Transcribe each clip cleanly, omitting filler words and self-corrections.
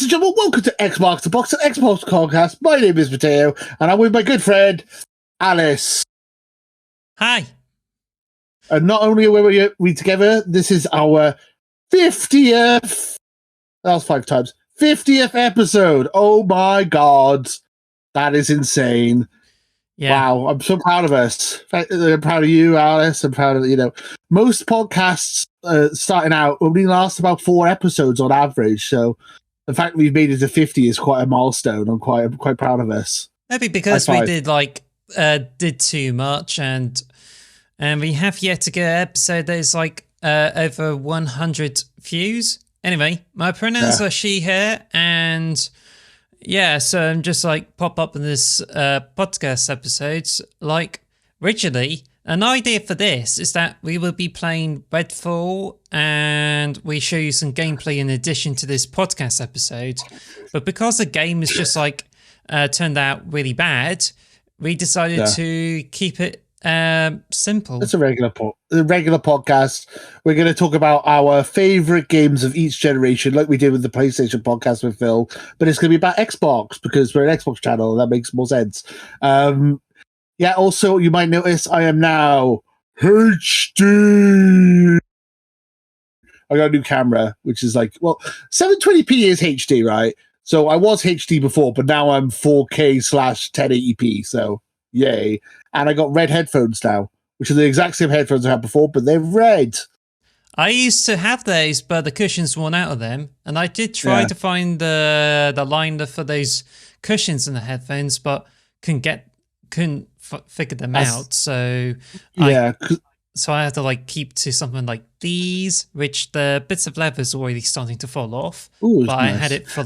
and gentlemen, welcome to Xbox the Box, an Xbox podcast. My name is Mateo, and I'm with my good friend, Alice. Hi. And not only are we together, this is our 50th, that was 5 times, 50th episode. Oh my God. That is insane. Yeah. Wow, I'm so proud of us. I'm proud of you, Alice. I'm proud of, most podcasts starting out only last about 4 episodes on average. So the fact that we've made it to 50 is quite a milestone. I'm quite proud of us. Maybe because we did too much, and we have yet to get an episode that is over 100 views. Anyway, my pronouns are she, her, and yeah, so I'm just pop up in this podcast episodes. Originally, an idea for this is that we will be playing Redfall and we show you some gameplay in addition to this podcast episode. But because the game is just turned out really bad, we decided to keep it simple. It's a regular podcast. We're going to talk about our favorite games of each generation, like we did with the PlayStation podcast with Phil. But it's going to be about Xbox because we're an Xbox channel, and that makes more sense. Also, you might notice I am now HD. I got a new camera, which is 720p is HD, right? So I was HD before, but now I'm 4K/1080p. So yay. And I got red headphones now, which are the exact same headphones I had before, but they're red. I used to have those, but the cushion's worn out of them. And I did try to find the liner for those cushions in the headphones, but couldn't figure them out. So I had to keep to something like these, which the bits of leather is already starting to fall off. Ooh, but nice. I had it for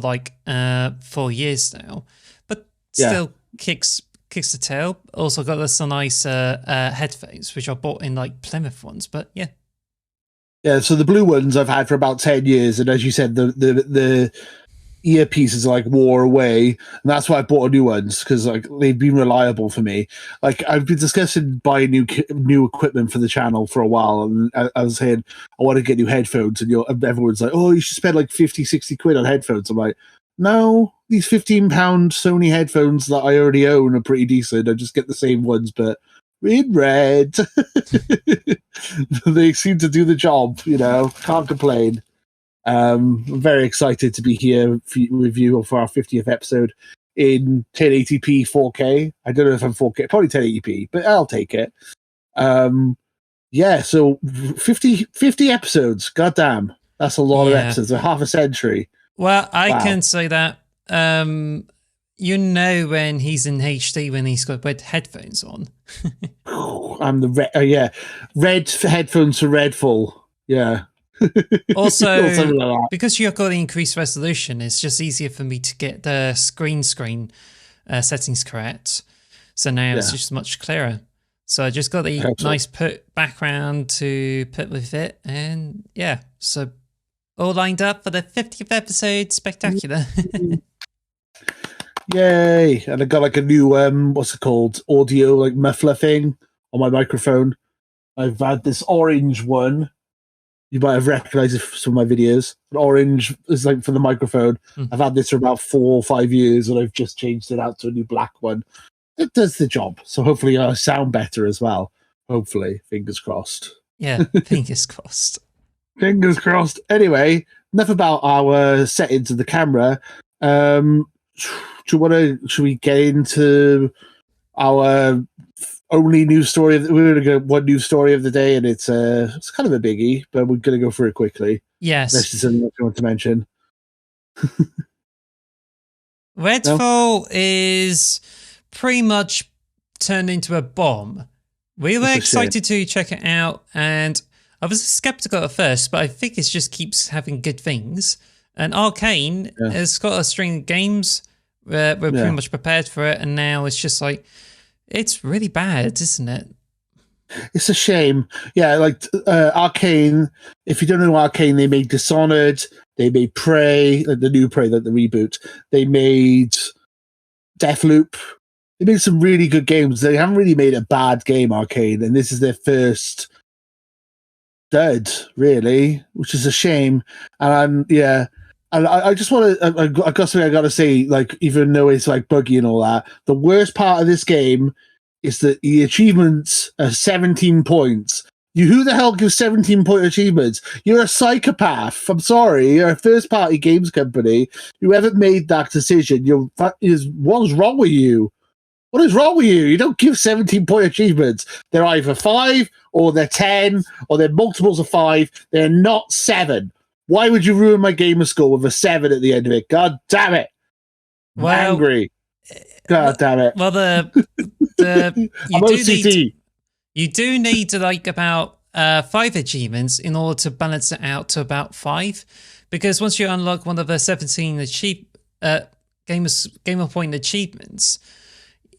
4 years now, but still kicks the tail. Also got some nice headphones, which I bought in Plymouth ones. But yeah. So the blue ones I've had for about 10 years, and as you said, the earpieces wore away, and that's why I bought new ones, because they've been reliable for me. I've been discussing buying new equipment for the channel for a while, and I was saying I want to get new headphones, and everyone's like, oh, you should spend 50-60 quid on headphones. I'm like, no, these £15 Sony headphones that I already own are pretty decent. I just get the same ones, but in red. They seem to do the job, can't complain. I'm very excited to be here with you for our 50th episode in 1080p 4K. I don't know if I'm 4K, probably 1080p, but I'll take it. So 50 episodes. Goddamn. That's a lot of episodes, half a century. Well, I can say that when he's in HD when he's got red headphones on. I'm the red headphones for Redfall. Yeah. Also, because you've got the increased resolution, it's just easier for me to get the screen settings correct. So now it's just much clearer. So I just got the nice background to put with it, and so all lined up for the 50th episode. Spectacular. Yay. And I got a new what's it called, audio muffler thing on my microphone. I've had this orange one. You might have recognized it from some of my videos. An orange is for the microphone. I've had this for about 4 or 5 years, and I've just changed it out to a new black one. It does the job. So hopefully I sound better as well. Hopefully. Fingers crossed. Yeah, fingers crossed. Fingers crossed. Anyway, enough about our settings of the camera. Should we get into our only news story? We're going to go one news story of the day, and it's kind of a biggie, but we're going to go through it quickly. Yes. That's just something I want to mention. Redfall is pretty much turned into a bomb. We were excited to check it out, and I was skeptical at first, but I think it just keeps having good things. And Arcane has got a string of games. We're pretty much prepared for it, and now it's just it's really bad, isn't it? It's a shame. Yeah, Arcane, if you don't know Arcane, they made Dishonored, they made Prey, the new Prey, the reboot. They made Deathloop. They made some really good games. They haven't really made a bad game, Arcane, and this is their first dud, really, which is a shame. And And I just want to, I got something I got to say, like, even though it's like buggy and all that, the worst part of this game is that the achievements are 17 points. Who the hell gives 17-point achievements? You're a psychopath. I'm sorry. You're a first party games company. Whoever made that decision, what's wrong with you? What is wrong with you? You don't give 17-point achievements. They're either 5 or they're 10 or they're multiples of 5. They're not 7. Why would you ruin my gamer score with a 7 at the end of it? God damn it. I'm angry. God damn it. Well, you do need like about 5 achievements in order to balance it out to about 5. Because once you unlock one of the 17 gamer point achievements,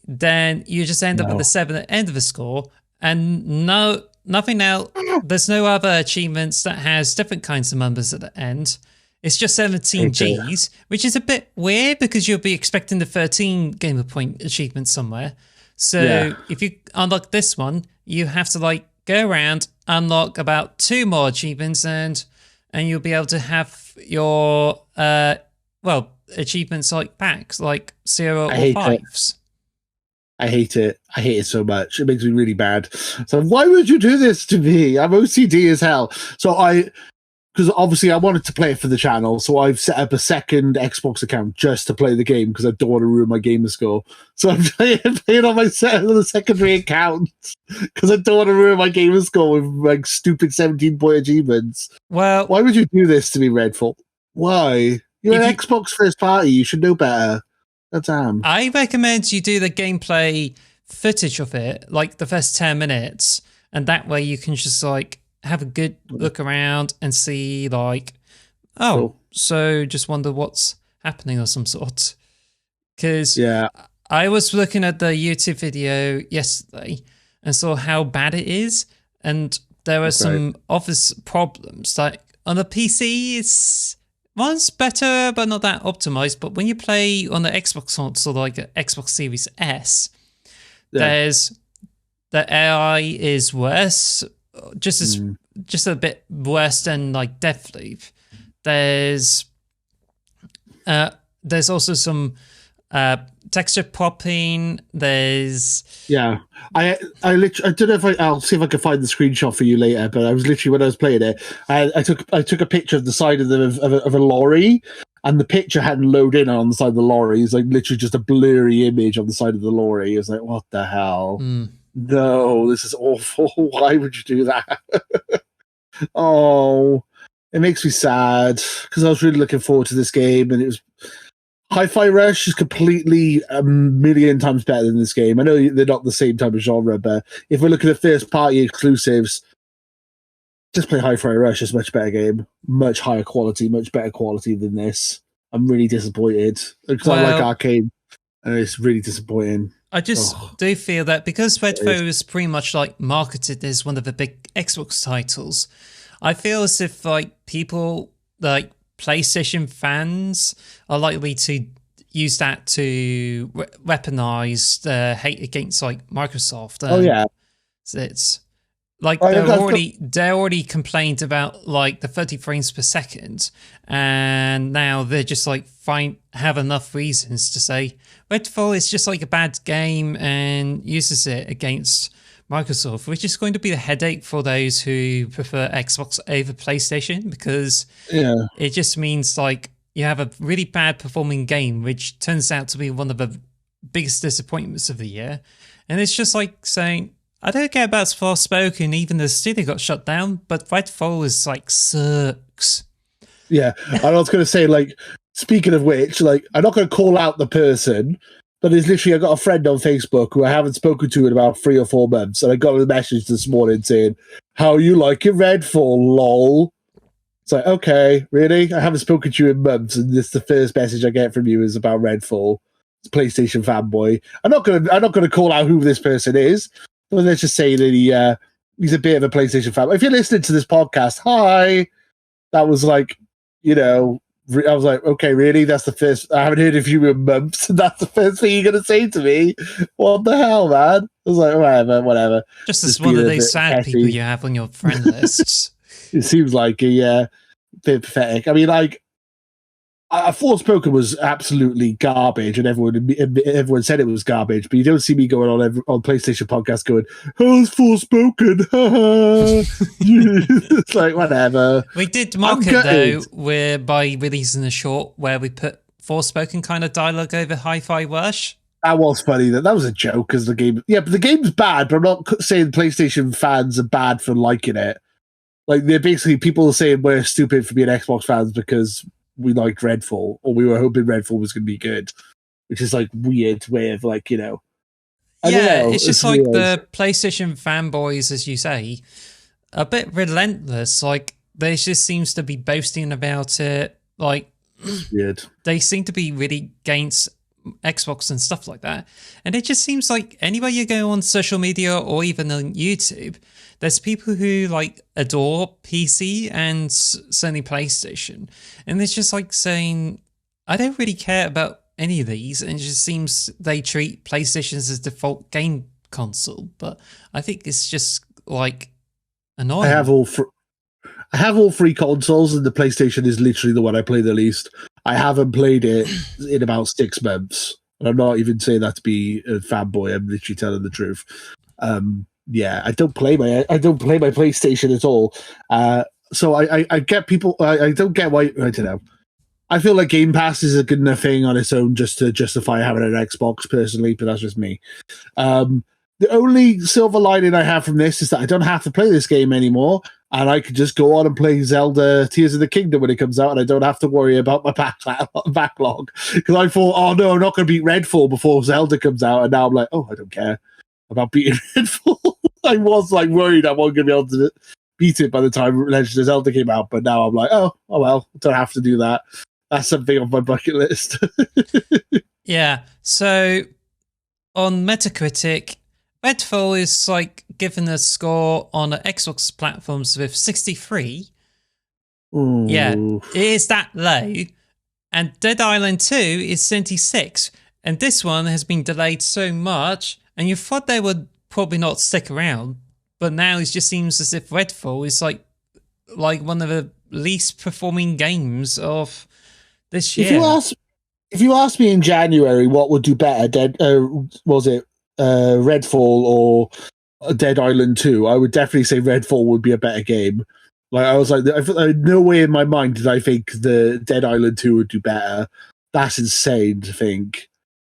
then you just end up with a 7 at the end of the score, and nothing else. There's no other achievements that has different kinds of numbers at the end. It's just 17 Gs, which is a bit weird because you'll be expecting the 13 gamer point achievement somewhere. So if you unlock this one, you have to like go around, unlock about 2 more achievements, and you'll be able to have your achievements like packs, like 0 or 5s. I hate it. I hate it so much. It makes me really bad. So why would you do this to me? I'm OCD as hell. So because obviously I wanted to play it for the channel, so I've set up a second Xbox account just to play the game because I don't want to ruin my gamer score. So I'm playing on the secondary account because I don't want to ruin my gamer score with like stupid 17-point achievements. Well, why would you do this to me, Redfall? Why? You're an Xbox first party. You should know better. I recommend you do the gameplay footage of it, like the first 10 minutes, and that way you can just like have a good look around and see like, so just wonder what's happening or some sort. Because I was looking at the YouTube video yesterday and saw how bad it is, and there are some obvious problems. Like on the PC, one's better, but not that optimized. But when you play on the Xbox console, like the Xbox Series S, there's the AI is worse, just a bit worse than like Deathloop. There's also some texture popping. There's I don't know if I'll see if I can find the screenshot for you later. But I was literally when I was playing it, I took a picture of the side of a lorry, and the picture hadn't loaded in on the side of the lorry. It's like literally just a blurry image on the side of the lorry. It's like, what the hell? No, this is awful. Why would you do that? Oh, it makes me sad because I was really looking forward to this game, and it was. Hi-Fi Rush is completely a million times better than this game. I know they're not the same type of genre, but if we're looking at first-party exclusives, just play Hi-Fi Rush. It's a much better game, much higher quality, much better quality than this. I'm really disappointed because I like arcade, and it's really disappointing. I just do feel that because Redfall is pretty much like marketed as one of the big Xbox titles, I feel as if like people like PlayStation fans are likely to use that to weaponize the hate against like Microsoft. So it's like they already complained about like the 30 frames per second, and now they're just like have enough reasons to say Redfall is just like a bad game and uses it against Microsoft, which is going to be a headache for those who prefer Xbox over PlayStation, because it just means like you have a really bad performing game, which turns out to be one of the biggest disappointments of the year. And it's just like saying, I don't care about Forspoken, even the studio got shut down, but Redfall is like sucks. Yeah, and I was going to say, like, speaking of which, like, I'm not going to call out the person, but there's literally, I got a friend on Facebook who I haven't spoken to in about 3 or 4 months, and I got a message this morning saying, how you like your Redfall, lol. It's like, okay, really? I haven't spoken to you in months, and this the first message I get from you is about Redfall. It's PlayStation fanboy. I'm not gonna call out who this person is, but let's just say that he's a bit of a PlayStation fan. If you're listening to this podcast, hi. That was like, I was like, okay, really? That's the first. I haven't heard of you in months. That's the first thing you're going to say to me. What the hell, man? I was like, whatever. Just as one of those sad people you have on your friend lists. It seems like a bit pathetic. I mean, like, Forspoken was absolutely garbage, and everyone said it was garbage. But you don't see me going on PlayStation podcast going, "Oh, it's Forspoken." It's like whatever. We did mock it though, by releasing a short where we put Forspoken kind of dialogue over Hi-Fi Rush. That was funny. That was a joke because the game. Yeah, but the game's bad. But I'm not saying PlayStation fans are bad for liking it. Like they're basically people saying we're stupid for being Xbox fans because we liked Redfall, or we were hoping Redfall was going to be good, which is like weird way of like, I don't know. It's just like the PlayStation fanboys, as you say, a bit relentless. Like they just seems to be boasting about it. Like weird. They seem to be really against Xbox and stuff like that. And it just seems like anywhere you go on social media or even on YouTube, there's people who like adore PC and certainly PlayStation. And it's just like saying, I don't really care about any of these. And it just seems they treat PlayStation as a default game console. But I think it's just like annoying. I have all three consoles, and the PlayStation is literally the one I play the least. I haven't played it in about 6 months. And I'm not even saying that to be a fanboy. I'm literally telling the truth. Yeah, I don't play my PlayStation at all. So I get people. I don't get why. I don't know. I feel like Game Pass is a good enough thing on its own just to justify having an Xbox personally, but that's just me. The only silver lining I have from this is that I don't have to play this game anymore, and I can just go on and play Zelda Tears of the Kingdom when it comes out, and I don't have to worry about my backlog. Because I thought, oh no, I'm not going to beat Redfall before Zelda comes out, and now I'm like, oh, I don't care about beating Redfall. I was like worried I wasn't going to be able to beat it by the time Legend of Zelda came out, but now I'm like, oh well, don't have to do that. That's something on my bucket list. Yeah, so on Metacritic, Redfall is like given a score on Xbox platforms with 63. Ooh. Yeah, it is that low. And Dead Island 2 is 76. And this one has been delayed so much, and you thought they would probably not stick around, but now it just seems as if Redfall is like one of the least performing games of this year. If you ask me in January what would do better, was it Redfall or Dead Island 2, I would definitely say Redfall would be a better game. Like I was like, no way in my mind did I think the Dead Island 2 would do better. That's insane to think.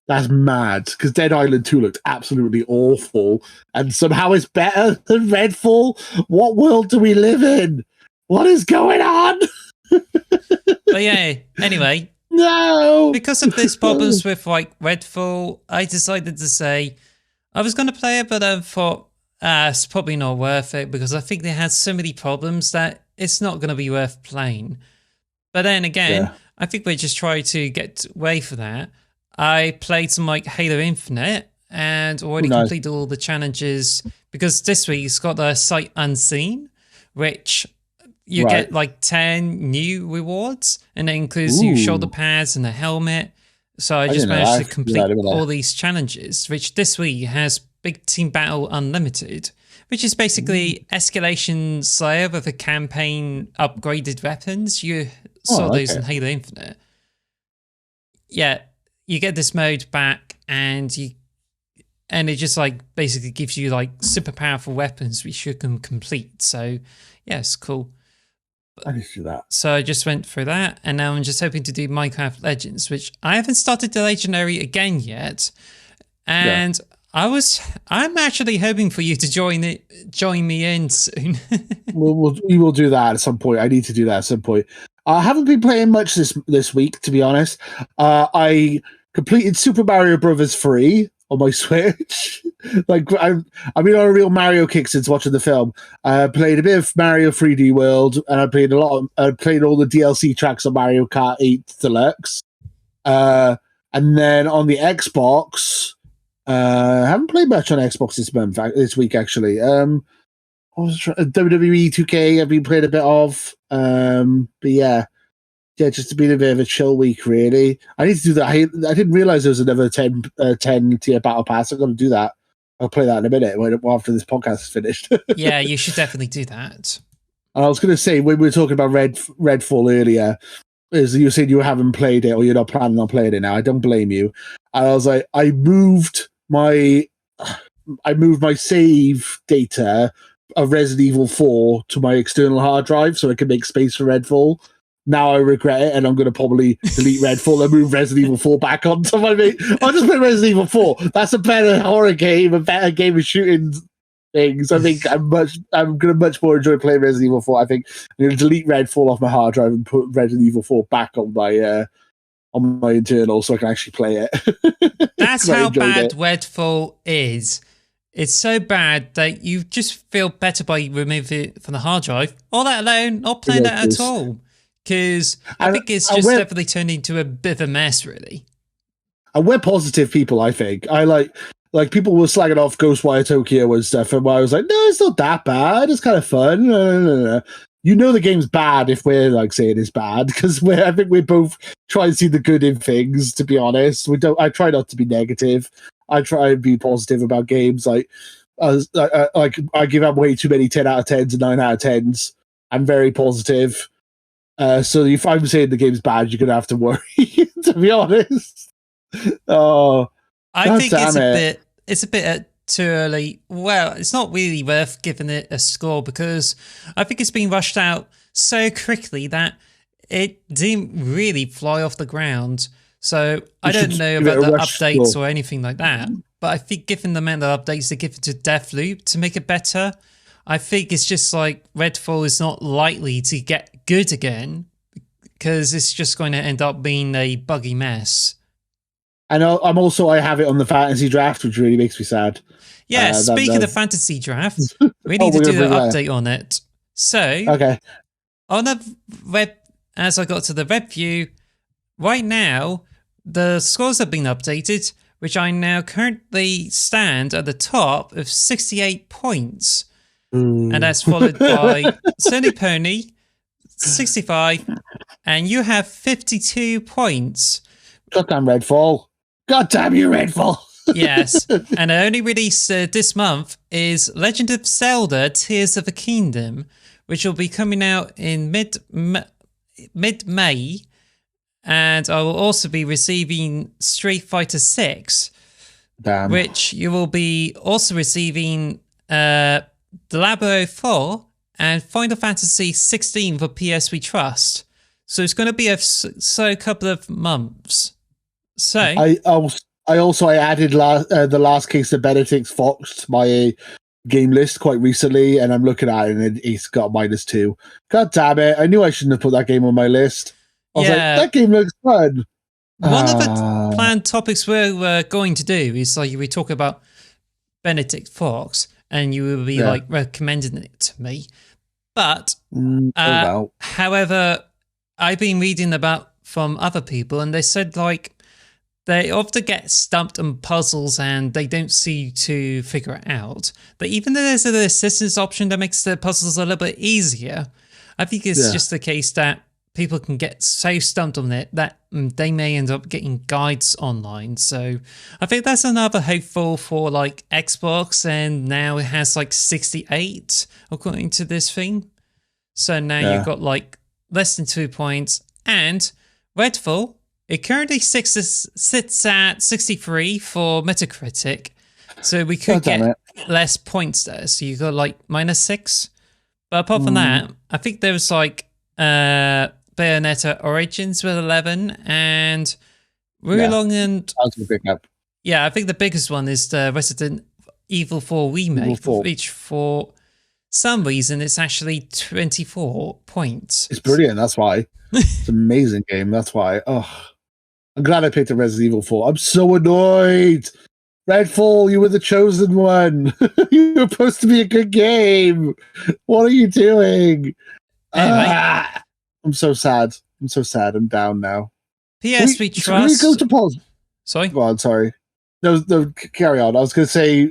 That's mad, because Dead Island 2 looked absolutely awful, and somehow it's better than Redfall. What world do we live in? What is going on? But yeah, anyway. No! Because of these problems with like Redfall, I decided to say I was going to play it, but I thought it's probably not worth it because I think they had so many problems that it's not going to be worth playing. But then again, I think we just try to get away for that. I played some like Halo Infinite and already completed all the challenges because this week it's got the Sight Unseen, which you get like 10 new rewards, and it includes new shoulder pads and a helmet. So I just managed to complete all these challenges, which this week has Big Team Battle Unlimited, which is basically Escalation Slayer with a campaign upgraded weapons. You saw those in Halo Infinite. Yeah, you get this mode back, and it just like basically gives you like super powerful weapons which you can complete. So yeah, it's cool. I need to do that. So I just went through that, and now I'm just hoping to do Minecraft Legends, which I haven't started the Legendary again yet. And I'm actually hoping for you to join me in soon. we will do that at some point. I need to do that at some point. I haven't been playing much this week, to be honest. I completed Super Mario Brothers 3 on my Switch. Like I've been on a real Mario kick since watching the film. I played a bit of Mario 3D World, and I played all the DLC tracks on Mario Kart 8 Deluxe. And then on the Xbox, I haven't played much on Xbox this week actually. WWE 2K I've been playing a bit of. But yeah, just been a bit of a chill week, really. I need to do that. I didn't realize there was another 10 tier battle pass. I'm going to do that. I'll play that in a minute after this podcast is finished. Yeah, you should definitely do that. And I was going to say, when we were talking about Redfall earlier, is you said you haven't played it or you're not planning on playing it now. I don't blame you. And I was like, I moved my save data of Resident Evil 4 to my external hard drive so I could make space for Redfall. Now I regret it, and I'm going to probably delete Redfall and move Resident Evil 4 back onto my main. I'll just play Resident Evil 4. That's a better horror game, a better game of shooting things. I think I'm going to much more enjoy playing Resident Evil 4. I think I'm going to delete Redfall off my hard drive and put Resident Evil 4 back on my internal so I can actually play it. That's how bad Redfall is. It's so bad that you just feel better by removing it from the hard drive, or that alone, not playing that at all. Because I think it's just definitely turned into a bit of a mess, really. And we're positive people, I think. I like people were slagging off Ghostwire Tokyo and stuff, and I was like, no, it's not that bad. It's kind of fun. No. You know the game's bad if we're like saying it's bad, because I think we both try and see the good in things, to be honest. I try not to be negative. I try and be positive about games. I give out way too many 10 out of 10s and 9 out of 10s. I'm very positive. So if I'm saying the game's bad, you're gonna have to worry. To be honest, I think it's a bit too early. Well, it's not really worth giving it a score because I think it's been rushed out so quickly that it didn't really fly off the ground. So I don't know about the updates or anything like that. But I think given the amount of updates they give it to Deathloop to make it better, I think it's just like Redfall is not likely to get good again because it's just going to end up being a buggy mess. I know. I have it on the fantasy draft, which really makes me sad. Yeah, speaking of the fantasy draft, we need to do an update on it. So, okay. On the web, as I got to the web view, right now, the scores have been updated, which I now currently stand at the top of 68 points. And that's followed by Sony Pony, 65, and you have 52 points. Goddamn Redfall. Goddamn you, Redfall. Yes, and the only release this month is Legend of Zelda Tears of the Kingdom, which will be coming out in mid-May, and I will also be receiving Street Fighter 6, which you will be also receiving Diablo 4 and Final Fantasy 16 for PS We Trust. So it's going to be a couple of months. So I added the last case of Benedict Fox to my game list quite recently, and I'm looking at it and it's got -2. God damn it! I knew I shouldn't have put that game on my list. I was like, that game looks fun. One of the planned topics we're going to do is like we talk about Benedict Fox. And you will be like recommending it to me. But, however, I've been reading about from other people and they said like they often get stumped on puzzles and they don't seem to figure it out. But even though there's an assistance option that makes the puzzles a little bit easier, I think it's just the case that people can get so stumped on it that they may end up getting guides online. So I think that's another hopeful for like Xbox, and now it has like 68 according to this thing. So now you've got like less than 2 points. And Redfall, it currently sits at 63 for Metacritic. So we could get less points there. So you got like -6. But apart from that, I think there was like Bayonetta Origins with 11 and Rulong and I think the biggest one is the Resident Evil 4 remake, which for some reason it's actually 24 points. It's brilliant, that's why. It's an amazing game, that's why. Oh, I'm glad I picked a Resident Evil 4. I'm so annoyed. Redfall, you were the chosen one. You were supposed to be a good game. What are you doing? Anyway. I'm so sad. I'm down now. PS We Trust. Can we go to pause? Sorry? Go on, sorry. No, carry on. I was going to say,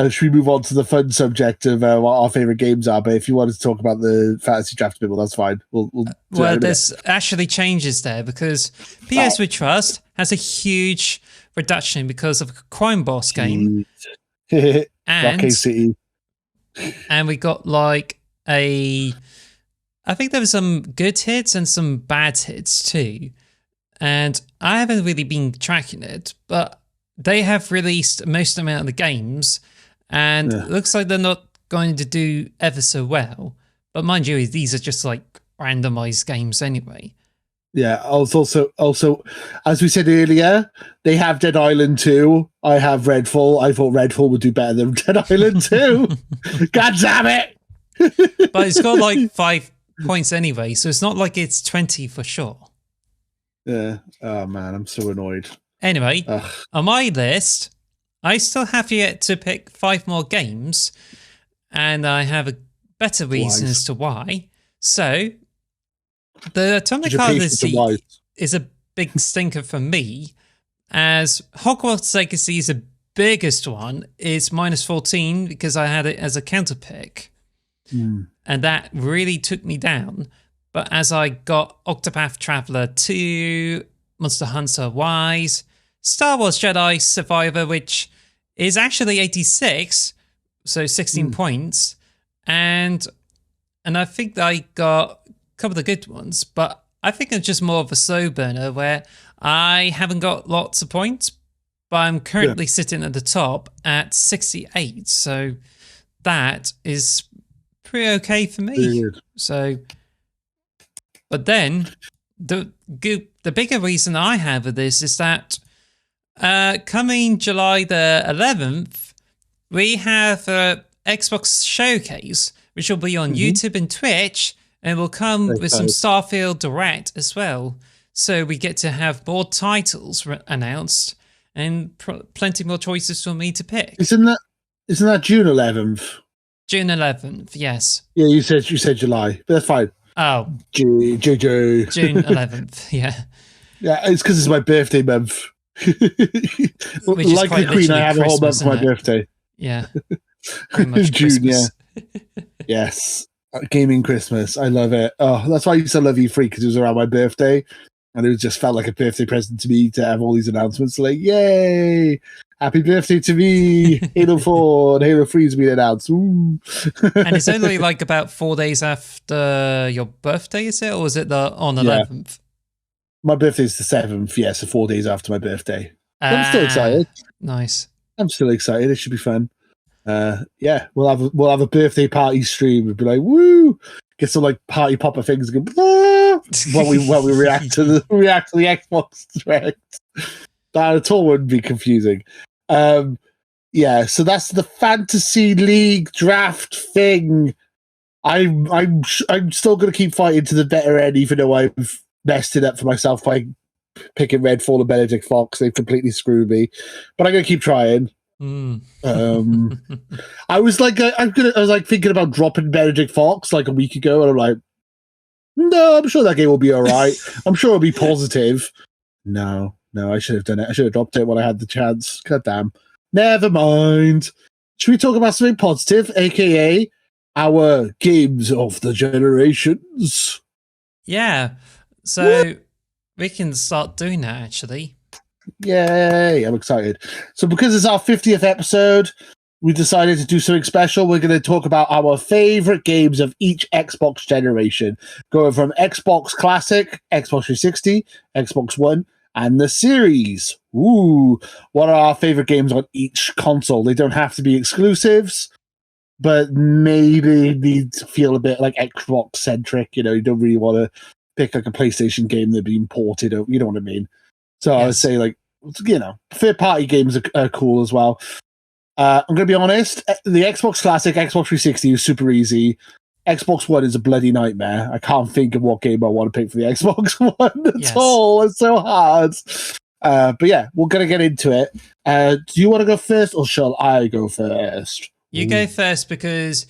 should we move on to the fun subject of what our favourite games are? But if you wanted to talk about the fantasy draft bit, well, that's fine. We'll there's actually changes there because PS We Trust has a huge reduction because of a Crime Boss game. and Rocky City. And we got like a I think there were some good hits and some bad hits too. And I haven't really been tracking it, but they have released most amount of the games, and it looks like they're not going to do ever so well. But mind you, these are just like randomized games anyway. Yeah, also, as we said earlier, they have Dead Island 2. I have Redfall. I thought Redfall would do better than Dead Island 2. God damn it! But it's got like 5 points anyway, so it's not like it's 20 for sure. Yeah. Oh man, I'm so annoyed. Anyway, on my list, I still have yet to pick 5 more games, and I have a better reason as to why. So, the Atomic Heart is a big stinker for me, as Hogwarts Legacy is the biggest one. It's minus 14 because I had it as a counter pick. And that really took me down. But as I got Octopath Traveler 2, Monster Hunter Rise, Star Wars Jedi Survivor, which is actually 86, so 16 points, and I think I got a couple of the good ones, but I think it's just more of a slow burner where I haven't got lots of points, but I'm currently sitting at the top at 68, so that is pretty okay for me. So, but then the bigger reason I have of this is that coming July the 11th, we have Xbox Showcase, which will be on YouTube and Twitch, and will come with some Starfield Direct as well. So we get to have more titles announced and plenty more choices for me to pick. Isn't that June 11th? June 11th, yes. Yeah, you said July, but that's fine. Oh, June 11th, yeah. Yeah, it's because it's my birthday month. Like the Queen, I have a whole month for my birthday. Yeah. Pretty much June, Christmas. yeah. Yes. Gaming Christmas. I love it. Oh, that's why I used to love E3, because it was around my birthday. And it just felt like a birthday present to me to have all these announcements. Like, yay! Happy birthday to me! Halo 4 and Halo 3 has been announced. Ooh. And it's only like about 4 days after your birthday, is it? Or is it on 11th? My birthday's the 7th, yeah, so 4 days after my birthday. I'm still excited. Nice. I'm still excited. It should be fun. Yeah, we'll have a birthday party stream. We'll be like, woo! Get some like party popper things and go while we react to the Xbox Direct. That at all wouldn't be confusing. Yeah, so that's the Fantasy League draft thing. I'm still gonna keep fighting to the better end, even though I've messed it up for myself by picking Redfall and Benedict Fox. They've completely screwed me, but I'm gonna keep trying. I was like thinking about dropping Benedict Fox like a week ago, and I'm like, no, I'm sure that game will be all right. I'm sure it'll be positive. No, I should have done it. I should have dropped it when I had the chance. God damn. Never mind. Should we talk about something positive, aka our games of the generations? Yeah. So we can start doing that actually. Yay, I'm excited. So because it's our 50th episode, we decided to do something special. We're going to talk about our favorite games of each Xbox generation, going from Xbox Classic, Xbox 360, Xbox One, and the Series. Ooh, what are our favorite games on each console? They don't have to be exclusives, but maybe need to feel a bit like Xbox centric. You know, you don't really want to pick like a PlayStation game that's been ported. You know what I mean? So yes. I would say, like, you know, third-party games are cool as well. I'm going to be honest, the Xbox Classic, Xbox 360 is super easy. Xbox One is a bloody nightmare. I can't think of what game I want to pick for the Xbox One at all. It's so hard. But yeah, we're going to get into it. Do you want to go first, or shall I go first? You go first, because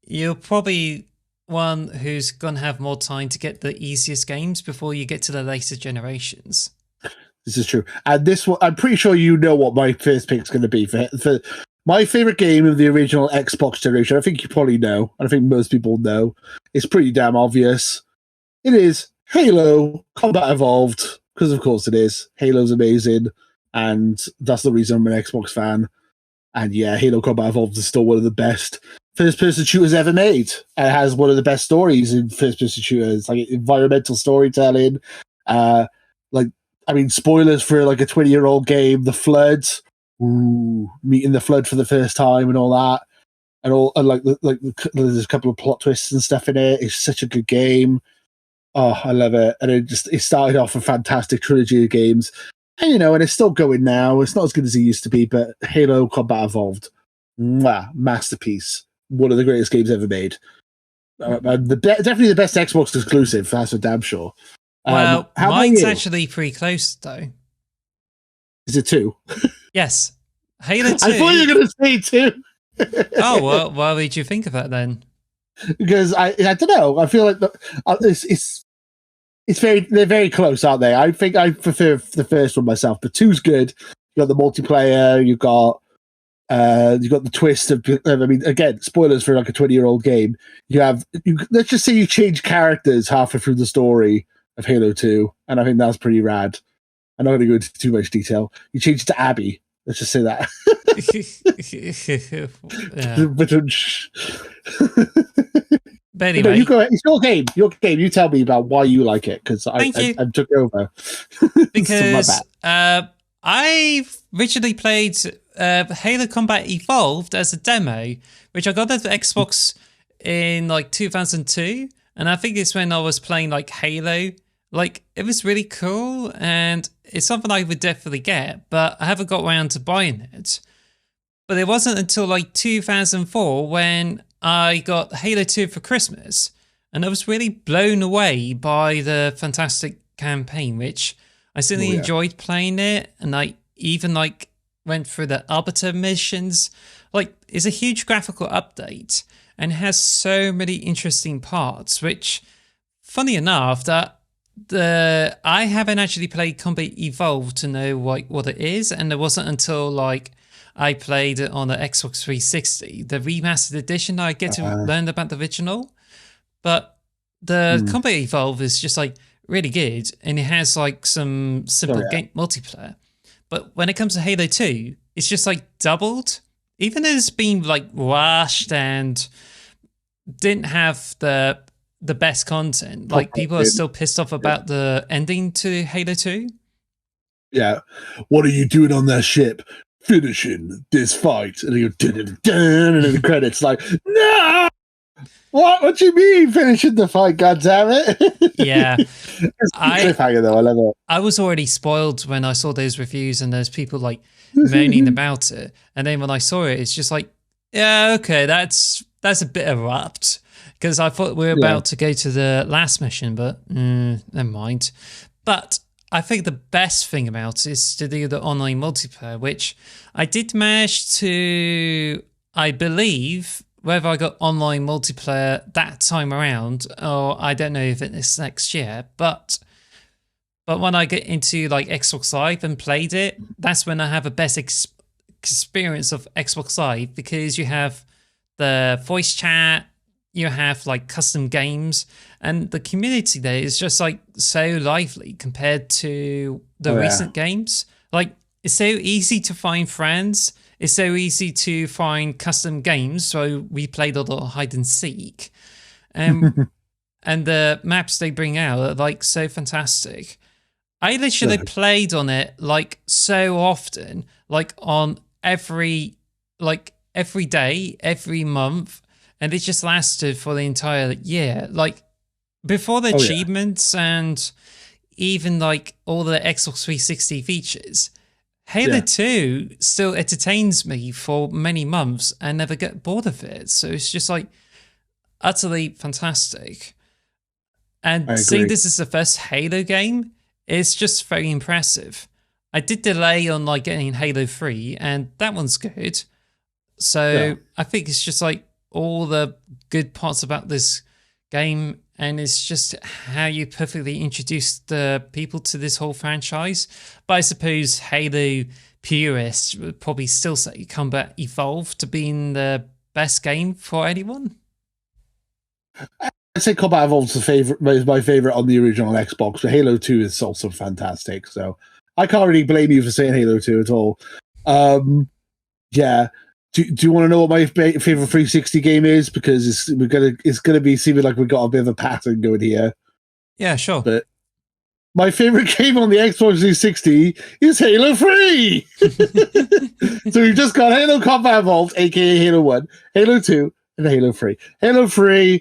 you're probably one who's going to have more time to get the easiest games before you get to the later generations. This is true. And this one, I'm pretty sure you know what my first pick is going to be for my favorite game of the original Xbox generation. I think you probably know, and I think most people know. It's pretty damn obvious. It is Halo Combat Evolved, because of course it is. Halo's amazing, and that's the reason I'm an Xbox fan. And yeah, Halo Combat Evolved is still one of the best first-person shooters ever made. And it has one of the best stories in first-person shooters, like environmental storytelling. Like, I mean, spoilers for like a 20-year-old game, the Flood, meeting the Flood for the first time and all that, and there's a couple of plot twists and stuff in it. It's such a good game. Oh, I love it. And it started off a fantastic trilogy of games. And, and it's still going now. It's not as good as it used to be, but Halo Combat Evolved, masterpiece. One of the greatest games ever made. Definitely the best Xbox exclusive, that's for damn sure. Well, mine's actually pretty close, though. Is it 2? Yes. Halo 2. I thought you were going to say 2. Oh, well, why did you think of that then? Because I don't know. I feel like they're very close, aren't they? I think I prefer the first one myself, but 2's good. You got the multiplayer. You got the twist of. I mean, again, spoilers for like a 20-year-old game. Let's just say you change characters halfway through the story of Halo 2, and I think that's pretty rad. I'm not going to go into too much detail. You change it to Abby. Let's just say that. But anyway, you go. It's your game. Your game. You tell me about why you like it, because I took over. Because I originally played Halo Combat Evolved as a demo, which I got at the Xbox in like 2002, and I think it's when I was playing like Halo. Like, it was really cool, and it's something I would definitely get, but I haven't got around to buying it. But it wasn't until like 2004 when I got Halo 2 for Christmas, and I was really blown away by the fantastic campaign, which I certainly enjoyed playing it, and I even like went through the Arbiter missions. Like, it's a huge graphical update, and has so many interesting parts, which, funny enough, that I haven't actually played Combat Evolved to know what it is, and it wasn't until like I played it on the Xbox 360, the remastered edition, I get to learn about the original. But the Combat Evolved is just like really good, and it has like some simple game multiplayer. But when it comes to Halo 2, it's just like doubled. Even though it's been like rushed and didn't have the best content, like people are still pissed off about the ending to Halo 2. Yeah. What are you doing on that ship? Finishing this fight. And you go, and then the credits like, no! What do you mean finishing the fight, goddammit? Yeah. It's cliffhanger though, I love it. I was already spoiled when I saw those reviews and there's people like moaning about it. And then when I saw it, it's just like, yeah, okay, that's a bit abrupt. Because I thought we were about to go to the last mission, but never mind. But I think the best thing about it is to do the online multiplayer, which I did manage to, I believe, whether I got online multiplayer that time around, or I don't know if it's next year, but when I get into like Xbox Live and played it, that's when I have a best experience of Xbox Live, because you have the voice chat, you have like custom games, and the community there is just like so lively compared to the recent games. Like, it's so easy to find friends. It's so easy to find custom games. So we played a lot of hide and seek, and the maps they bring out are like so fantastic. I literally played on it like so often, like on every day, every month. And it just lasted for the entire year. Like, before the achievements and even like all the Xbox 360 features, Halo 2 still entertains me for many months and never get bored of it. So it's just like utterly fantastic. And seeing this is the first Halo game, it's just very impressive. I did delay on like getting Halo 3, and that one's good. So I think it's just like all the good parts about this game, and it's just how you perfectly introduce the people to this whole franchise. But I suppose Halo purists would probably still say Combat Evolved being the best game for anyone. I'd say Combat Evolved is my favorite on the original Xbox, but Halo 2 is also fantastic. So I can't really blame you for saying Halo 2 at all. Yeah. Do you want to know what my favorite 360 game is? Because it's gonna be seeming like we've got a bit of a pattern going here. Yeah, sure. But my favorite game on the Xbox 360 is Halo 3. So we've just got Halo Combat Evolved, aka Halo 1, Halo 2, and Halo 3. Halo 3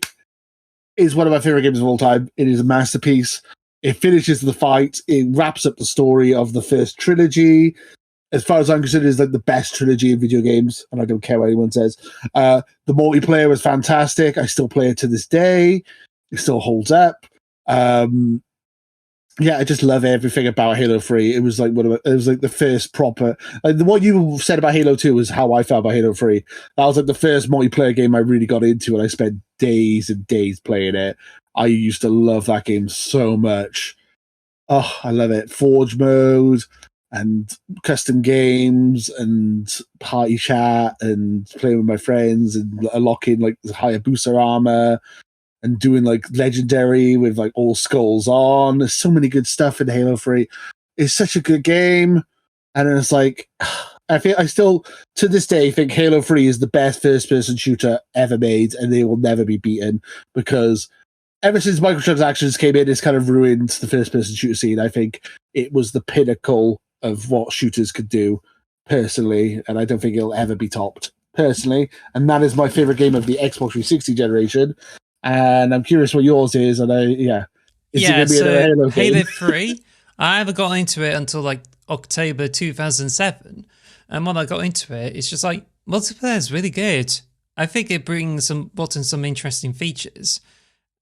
is one of my favorite games of all time. It is a masterpiece. It finishes the fight. It wraps up the story of the first trilogy. As far as I'm concerned, it's like the best trilogy in video games, and I don't care what anyone says. The multiplayer was fantastic. I still play it to this day. It still holds up. Yeah, I just love everything about Halo 3. It was like the first proper. Like what you said about Halo 2 is how I felt about Halo 3. That was like the first multiplayer game I really got into, and I spent days and days playing it. I used to love that game so much. Oh, I love it. Forge mode and custom games and party chat and playing with my friends and unlocking like the Hayabusa armor and doing like legendary with like all skulls on. There's so many good stuff in Halo 3. It's such a good game. And it's like, I still to this day think Halo 3 is the best first person shooter ever made, and they will never be beaten, because ever since microtransactions came in, it's kind of ruined the first person shooter scene. I think it was the pinnacle of what shooters could do, personally, and I don't think it'll ever be topped, personally. And that is my favorite game of the Xbox 360 generation. And I'm curious what yours is. And is it going to be another Halo game? Halo 3, I haven't got into it until like October 2007. And when I got into it, it's just like, multiplayer is really good. I think it brings some interesting features.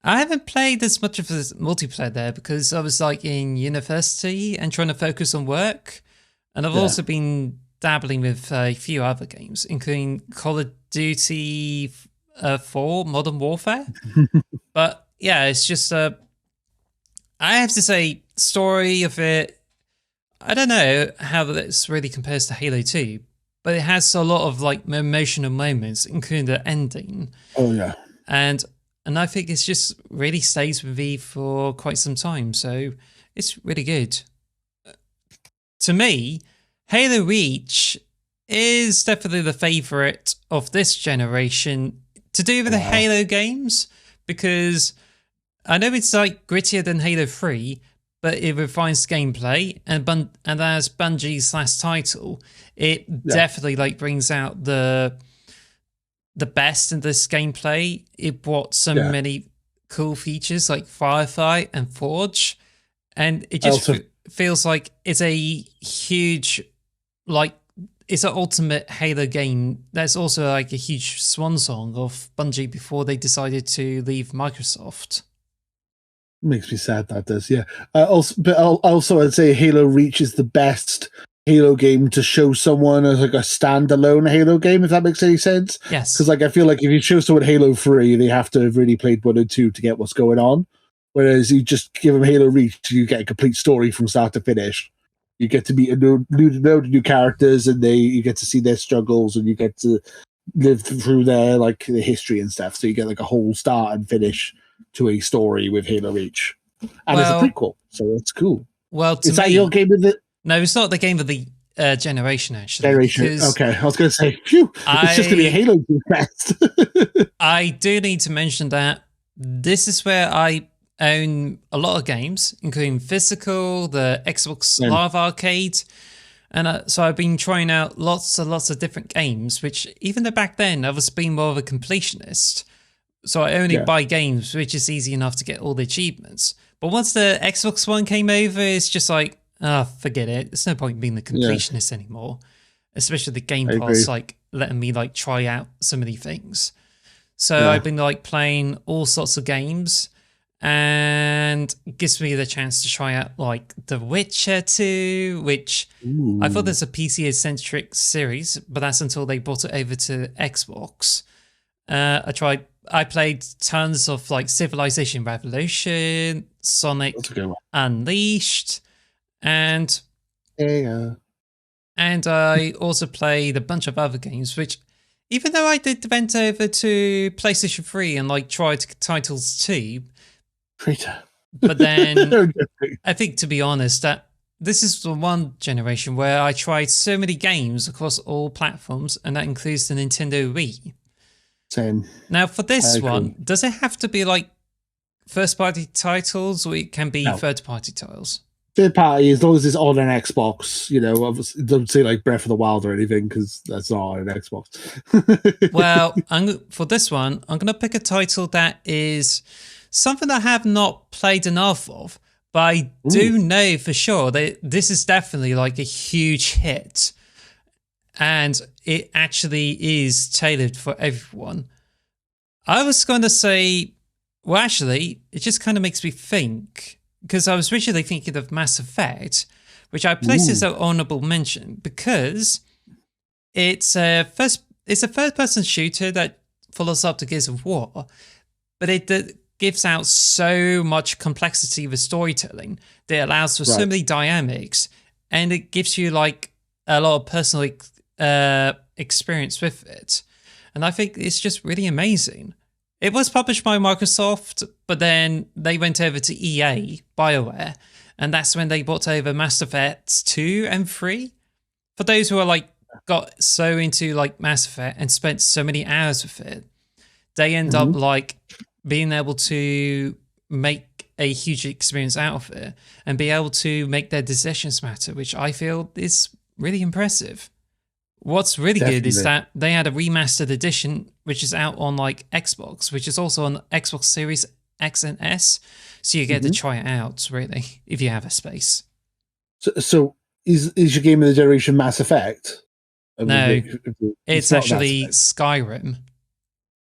I haven't played as much of the multiplayer there because I was like in university and trying to focus on work. And I've also been dabbling with a few other games, including Call of Duty 4 Modern Warfare. But yeah, it's just, I have to say, story of it, I don't know how this really compares to Halo 2, but it has a lot of like emotional moments, including the ending. Oh, yeah. And I think it's just really stays with me for quite some time. So it's really good. To me, Halo Reach is definitely the favorite of this generation to do with the Halo games, because I know it's like grittier than Halo 3, but it refines gameplay, and as Bungie's last title, it definitely like brings out the best in this gameplay. It brought so many cool features like Firefly and Forge, and it just feels like it's a huge, like, it's an ultimate Halo game. That's also like a huge swan song of Bungie before they decided to leave Microsoft. Makes me sad, that does, yeah. Also, I'd say Halo Reach is the best Halo game to show someone as like a standalone Halo game, if that makes any sense. Yes. Because like I feel like if you show someone Halo 3, they have to have really played 1 and 2 to get what's going on. Whereas you just give them Halo Reach, you get a complete story from start to finish. You get to meet new characters, and you get to see their struggles, and you get to live through their like the history and stuff. So you get like a whole start and finish to a story with Halo Reach, and it's a prequel, so it's cool. Well, is that your game of it? No, it's not the game of the generation, actually. Okay, I was going to say, phew, it's just going to be a Halo fest. I do need to mention that this is where I own a lot of games, including physical, the Xbox Live Arcade, and so I've been trying out lots and lots of different games, which even though back then I was being more of a completionist, so I only buy games which is easy enough to get all the achievements. But once the Xbox One came over, it's just like, forget it. There's no point being the completionist anymore, especially the Game Pass, like letting me like try out so many things. So I've been like playing all sorts of games, and it gives me the chance to try out like The Witcher 2, which I thought there's a PC-centric series, but that's until they brought it over to Xbox. I played tons of like Civilization Revolution, Sonic Unleashed, and I also played a bunch of other games, which even though I did went over to PlayStation 3 and like tried titles too, but then I think, to be honest, that this is the one generation where I tried so many games across all platforms, and that includes the Nintendo Wii. Same. Now, for I this agree. one, does it have to be like first-party titles, or it can be No. third-party titles? Third party, as long as it's on an Xbox, obviously, don't say like Breath of the Wild or anything because that's not on an Xbox. Well, for this one, I'm going to pick a title that is something I have not played enough of, but I do know for sure that this is definitely like a huge hit, and it actually is tailored for everyone. I was going to say, well, actually, it just kind of makes me think, because I was originally thinking of Mass Effect, which I placed as an honorable mention because it's a third-person shooter that follows up to Gears of War, but it gives out so much complexity with storytelling that it allows for so many dynamics, and it gives you like a lot of personal experience with it. And I think it's just really amazing. It was published by Microsoft, but then they went over to EA, BioWare, and that's when they brought over Mass Effect 2 and 3. For those who are like got so into like Mass Effect and spent so many hours with it, they end up like being able to make a huge experience out of it and be able to make their decisions matter, which I feel is really impressive. What's really good is that they had a remastered edition, which is out on like Xbox, which is also on Xbox Series X and S. So you get to try it out, really, if you have a space. So is your game of the generation Mass Effect? No, it's actually Skyrim.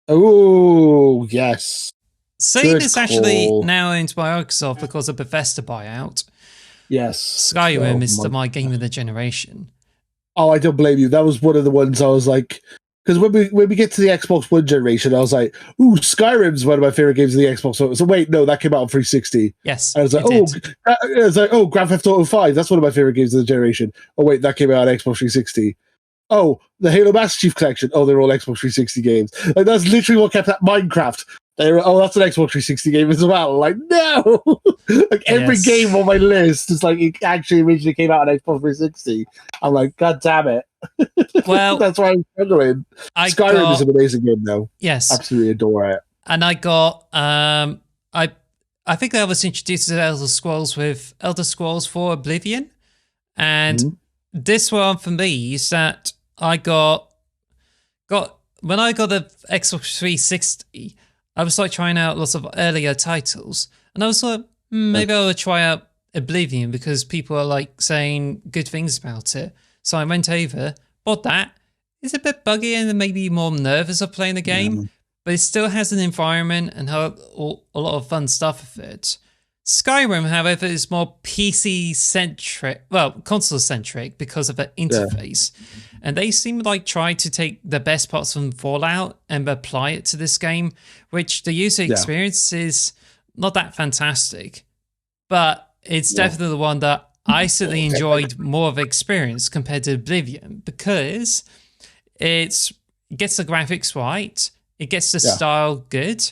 Oh, yes. Saying it's actually now owned by Microsoft because of Bethesda buyout. Yes. Skyrim is my game of the generation. Oh, I don't blame you. That was one of the ones I was like, because when we get to the Xbox One generation, I was like, "Ooh, Skyrim's one of my favorite games of the Xbox One." So wait, no, that came out on 360. Yes, I was like, "Oh, Grand Theft Auto 5, that's one of my favorite games of the generation." Oh wait, that came out on Xbox 360. Oh, the Halo Master Chief Collection. Oh, they're all Xbox 360 games. Like that's literally what kept that Minecraft. That's an Xbox 360 game as well. Like, no! Like, every game on my list is like, it actually originally came out on Xbox 360. I'm like, God damn it. Well, that's why I'm struggling. Skyrim is an amazing game, though. Yes. Absolutely adore it. And I got, I think I was introduced to Elder Scrolls with Elder Scrolls 4 Oblivion. And this one for me is that I got, when I got the Xbox 360, I was like trying out lots of earlier titles, and I was like, maybe I would try out Oblivion because people are like saying good things about it. So I went over, bought that. It's a bit buggy and maybe more nervous of playing the game, but it still has an environment and a lot of fun stuff with it. Skyrim, however, is more PC centric, well, console centric because of the interface. And they seem like try to take the best parts from Fallout and apply it to this game, which the user experience is not that fantastic, but it's definitely the one that I certainly enjoyed more of the experience compared to Oblivion because it gets the graphics right, it gets the style good,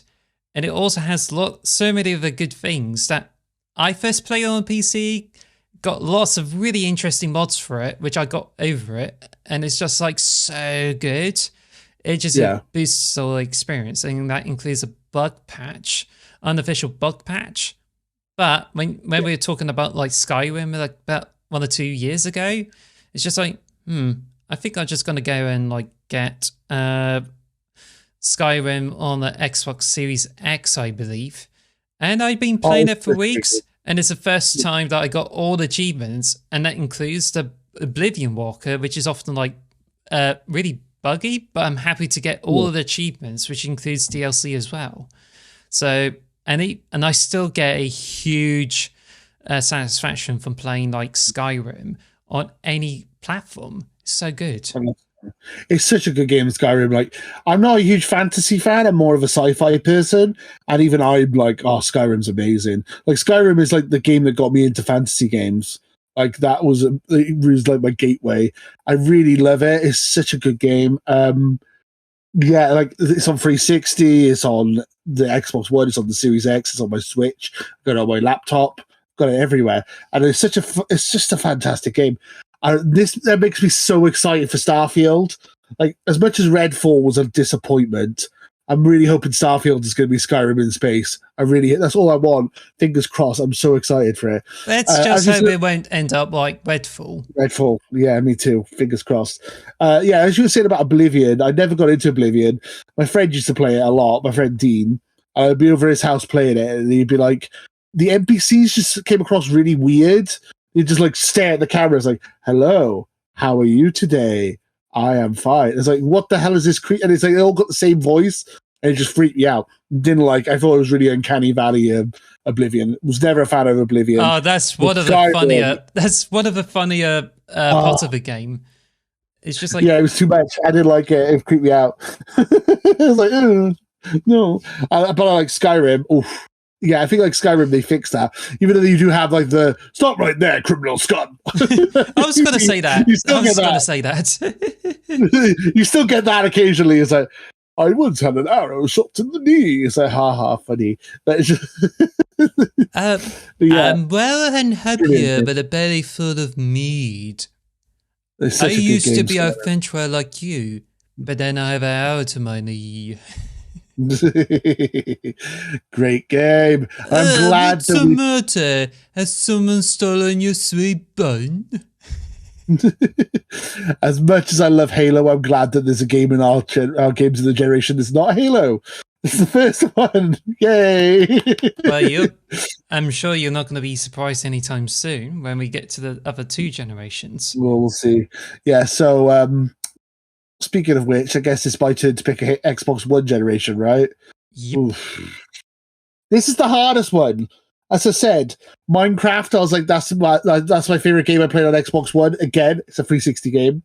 and it also has so many of the good things that I first played on PC, got lots of really interesting mods for it, which I got over it, and it's just like so good. It just boosts the whole experience, and that includes a bug patch, unofficial bug patch. But when we were talking about like Skyrim like about 1 or 2 years ago, it's just like, I think I'm just gonna go and like get Skyrim on the Xbox Series X, I believe. And I've been playing it for weeks, and it's the first time that I got all the achievements, and that includes the Oblivion Walker, which is often like really buggy, but I'm happy to get all of the achievements, which includes DLC as well. So, and I still get a huge satisfaction from playing like Skyrim on any platform. It's so good. It's such a good game, Skyrim. Like, I'm not a huge fantasy fan. I'm more of a sci-fi person, and even I'm like, oh, Skyrim's amazing. Like, Skyrim is like the game that got me into fantasy games. Like, it was like my gateway. I really love it. It's such a good game. Like it's on 360. It's on the Xbox One. It's on the Series X. It's on my Switch. I've got it on my laptop. got it everywhere, and it's it's just a fantastic game. That makes me so excited for Starfield. Like, as much as Redfall was a disappointment, I'm really hoping Starfield is going to be Skyrim in space. That's all I want. Fingers crossed. I'm so excited for it. Let's just hope it won't end up like Redfall. Redfall, yeah, me too. Fingers crossed. Yeah, as you were saying about Oblivion, I never got into Oblivion. My friend used to play it a lot. My friend Dean. I'd be over his house playing it, and he'd be like, the NPCs just came across really weird. He'd just like stare at the camera. It's like, "Hello, how are you today? I am fine." It's like, what the hell is this creature? And it's like they all got the same voice, and it just freaked me out. Didn't like. I thought it was really uncanny valley. Oblivion. Was never a fan of Oblivion. Oh, that's one of the funnier. That's one of the funnier parts of the game. It's just like, yeah, it was too much. I didn't like it. It creeped me out. I was like, no. But I like Skyrim. Oof. Yeah, I think like Skyrim, they fixed that. Even though you do have like the stop right there, criminal scum. I was going to say that. You still get that occasionally. It's like, I once had an arrow shot in the knee. It's like, ha, funny. But it's just I'm well and happier, but a belly full of mead. I used to be a adventurer like you, but then I have an arrow to my knee. Great game. I'm glad what's the matter? Has someone stolen your sweet bun? As much as I love Halo, I'm glad that there's a game in our games of the generation that's not Halo. It's the first one. Yay! Well, I'm sure you're not going to be surprised anytime soon when we get to the other two generations. Well, we'll see. Yeah, so speaking of which, I guess it's my turn to pick a Xbox One generation, right? Yep. Oof. This is the hardest one. As I said, Minecraft, I was like, that's my favorite game I played on Xbox One. Again, it's a 360 game.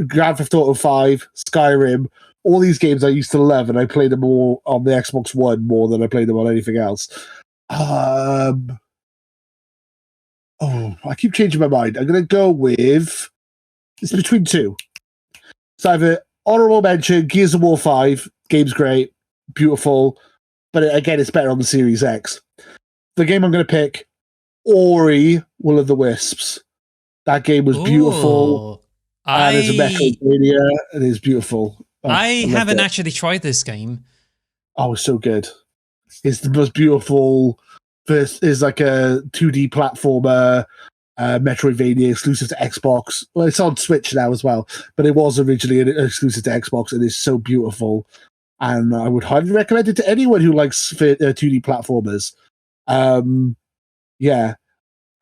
Grand Theft Auto 5, Skyrim, all these games I used to love, and I played them all on the Xbox One more than I played them on anything else. I keep changing my mind. I'm going to go with... It's between two. So I have an honorable mention, Gears of War 5. Game's great, beautiful, but again, it's better on the Series X. The game I'm going to pick, Ori, Will of the Wisps. That game was beautiful. And it's a Metroidvania, and it's beautiful. I haven't actually tried this game. Oh, it's so good. It's the most beautiful. First is like a 2D platformer, Metroidvania exclusive to Xbox. Well, it's on Switch now as well, but it was originally exclusive to Xbox, and it's so beautiful. And I would highly recommend it to anyone who likes 2D platformers. Yeah.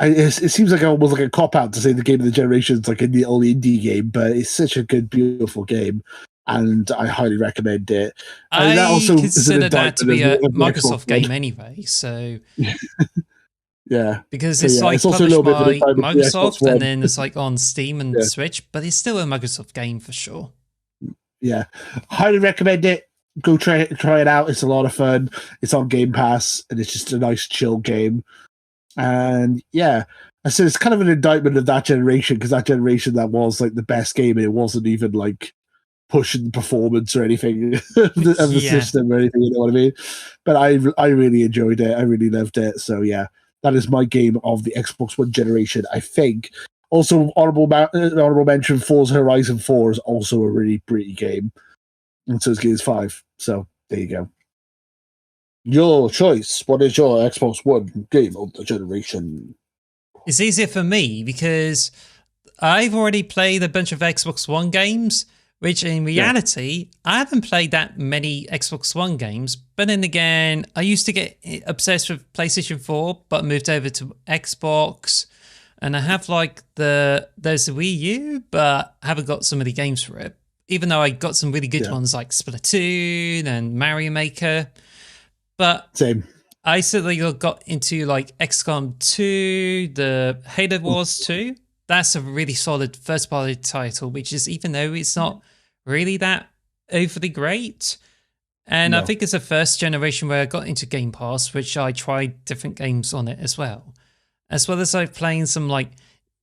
It seems like almost like a cop-out to say the game of the generation is like a little indie game, but it's such a good, beautiful game, and I highly recommend it. I consider that to be a Microsoft game anyway, so... Yeah. Because it's like published by Microsoft, and then it's like on Steam and Switch, but it's still a Microsoft game for sure. Yeah. Highly recommend it. Go try it out. It's a lot of fun. It's on Game Pass, and it's just a nice, chill game. And yeah, I said it's kind of an indictment of that generation, because that generation that was like the best game, and it wasn't even like pushing performance or anything of the system or anything, you know what I mean? But I really enjoyed it. I really loved it. So yeah, that is my game of the Xbox One generation, I think. Also, honorable mention, Forza Horizon 4 is also a really pretty game. And so is Gears 5. So there you go. Your choice. What is your Xbox One game of the generation? It's easier for me because I've already played a bunch of Xbox One games, which in reality, I haven't played that many Xbox One games. But then again, I used to get obsessed with PlayStation 4, but moved over to Xbox. And I have like there's a Wii U, but I haven't got so many games for it. Even though I got some really good ones like Splatoon and Mario Maker. But same. I certainly got into like XCOM 2, the Halo Wars 2. That's a really solid first-party title, which is, even though it's not really that overly great. And I think it's the first generation where I got into Game Pass, which I tried different games on it as well as like playing some like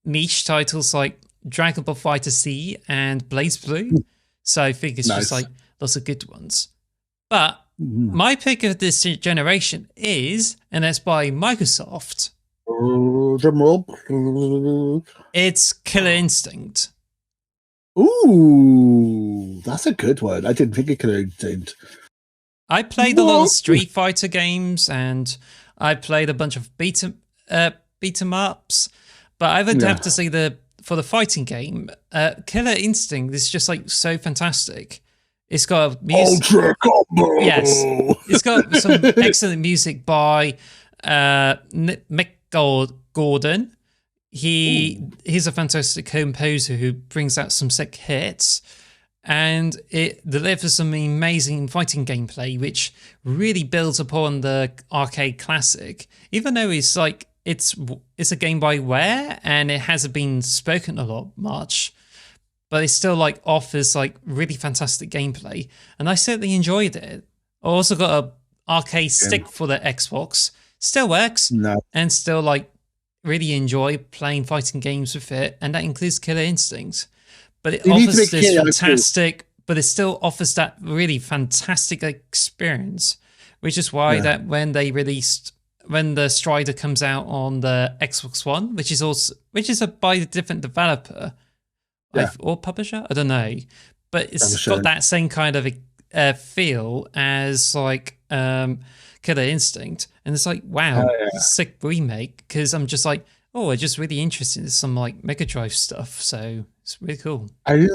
niche titles like Dragon Ball FighterZ and Blaze Blue. So I think it's just like lots of good ones. But my pick of this generation is, and that's by Microsoft, Drum roll. It's Killer Instinct. Ooh, that's a good one. I didn't think it could have did. I played a lot of Street Fighter games, and I played a bunch of beat 'em ups. But I would have to say for the fighting game, Killer Instinct is just like so fantastic. It's got music. Ultra combo. Yes, it's got some excellent music by Mick Gordon. He's a fantastic composer who brings out some sick hits, and it delivers some amazing fighting gameplay, which really builds upon the arcade classic. Even though it's like it's a game by Rare and it hasn't been spoken a lot much, but it still like offers like really fantastic gameplay, and I certainly enjoyed it. I also got a arcade stick for the Xbox, still works, and still like really enjoy playing fighting games with it, and that includes Killer Instinct. But it offers this fantastic, but it still offers that really fantastic experience, which is why that when the Strider comes out on the Xbox One, which is by a different developer or publisher, I don't know, but it's got that same kind of feel as like Killer Instinct, and it's like, wow, sick remake, because I'm just like, oh, I'm just really interested in some like Mega Drive stuff, so it's really cool. I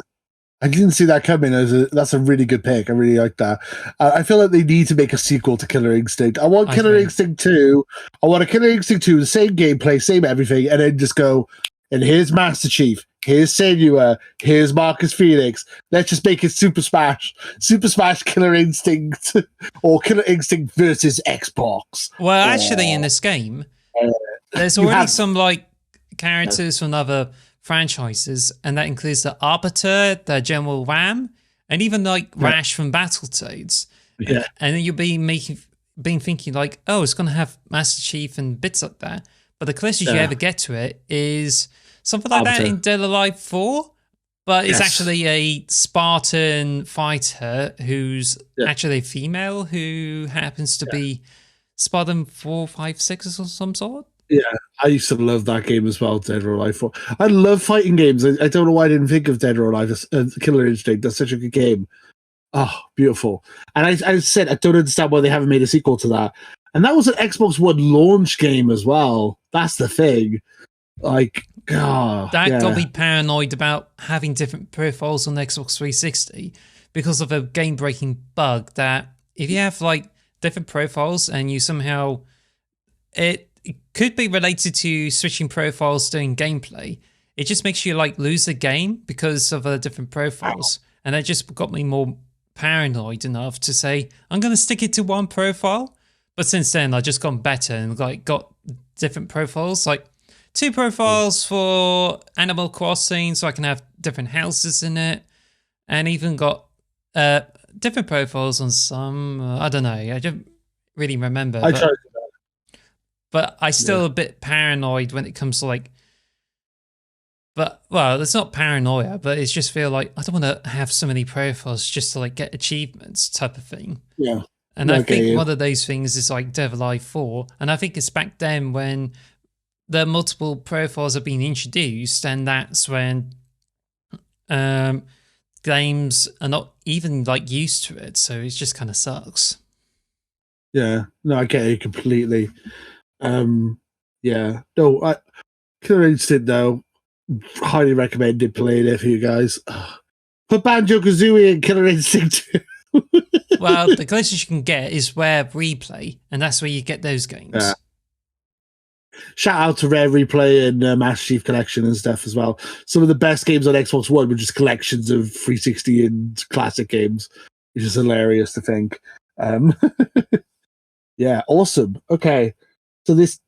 didn't see that coming. That's a really good pick. I really like that. I feel like they need to make a sequel to Killer Instinct. I want Killer Instinct 2. I want a Killer Instinct 2, the same gameplay, same everything, and then just go, and here's Master Chief, here's Senua, here's Marcus Phoenix. Let's just make it Super Smash Killer Instinct, or Killer Instinct versus Xbox. Well, actually, in this game, there's already some like characters from other franchises, and that includes the Arbiter, the General Ram, and even like Rash from Battletoads. Yeah, and then you'll be thinking like, oh, it's gonna have Master Chief and bits like that. But the closest you ever get to it is something like that in Dead or Alive 4, but it's actually a Spartan fighter who's actually a female who happens to be Spartan 4, 5, 6 or some sort. Yeah, I used to love that game as well, Dead or Alive 4. I love fighting games. I don't know why I didn't think of Dead or Alive as Killer Instinct. That's such a good game. Oh, beautiful. And I said, I don't understand why they haven't made a sequel to that. And that was an Xbox One launch game as well. That's the thing. Like, got me paranoid about having different profiles on Xbox 360 because of a game-breaking bug that if you have like different profiles and you somehow it could be related to switching profiles during gameplay, it just makes you like lose the game because of different profiles. And that just got me more paranoid enough to say I'm going to stick it to one profile. But since then, I've just gone better and like got different profiles, like 2 profiles for Animal Crossing, so I can have different houses in it, and even got different profiles on some. I don't know. I don't really remember. I tried that, but I still a bit paranoid when it comes to like. But well, it's not paranoia, but it's just feel like I don't want to have so many profiles just to like get achievements type of thing. Yeah. And I think one of those things is like Dead or Alive 4. And I think it's back then when the multiple profiles are being introduced, and that's when games are not even like used to it. So it just kind of sucks. Yeah, no, I get it completely. Yeah, no, Killer Instinct though, highly recommended playing it for you guys. Put Banjo-Kazooie in Killer Instinct 2. Well, the closest you can get is Rare Replay, and that's where you get those games. Yeah. Shout out to Rare Replay and Master Chief Collection and stuff as well. Some of the best games on Xbox One were just collections of 360 and classic games, which is hilarious to think. Yeah, awesome. Okay, so this,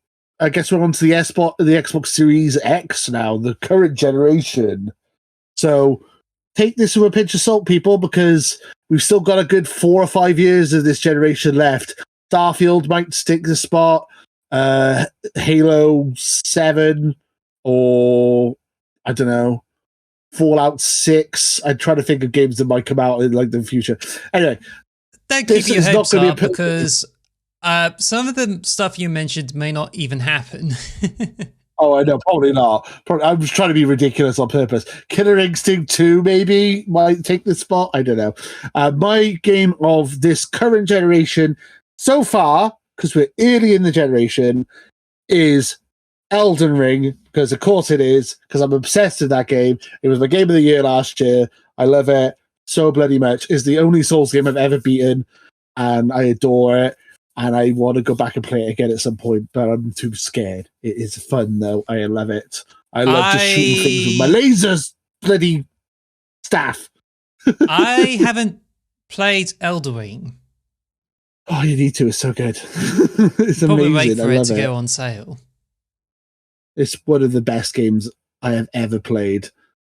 I guess we're on to the Xbox Series X now, the current generation. So take this with a pinch of salt, people, because we've still got a good 4 or 5 years of this generation left. Starfield might stick the spot. Halo 7, or I don't know, Fallout 6. I'm trying to think of games that might come out in like the future. Anyway, don't keep your hopes up because Some of the stuff you mentioned may not even happen. Oh, I know, probably not. I was trying to be ridiculous on purpose. Killer Instinct 2 maybe might take the spot. I don't know. My game of this current generation so far, because we're early in the generation, is Elden Ring, because of course it is, because I'm obsessed with that game. It was my game of the year last year. I love it so bloody much. It's the only Souls game I've ever beaten, and I adore it. And I want to go back and play it again at some point, but I'm too scared. It is fun though. I love it. I love just shooting things with my lasers, bloody staff. I haven't played Elden Ring. Oh, you need to. It's so good. It's Probably amazing. wait for I it love to it. go on sale. It's one of the best games I have ever played,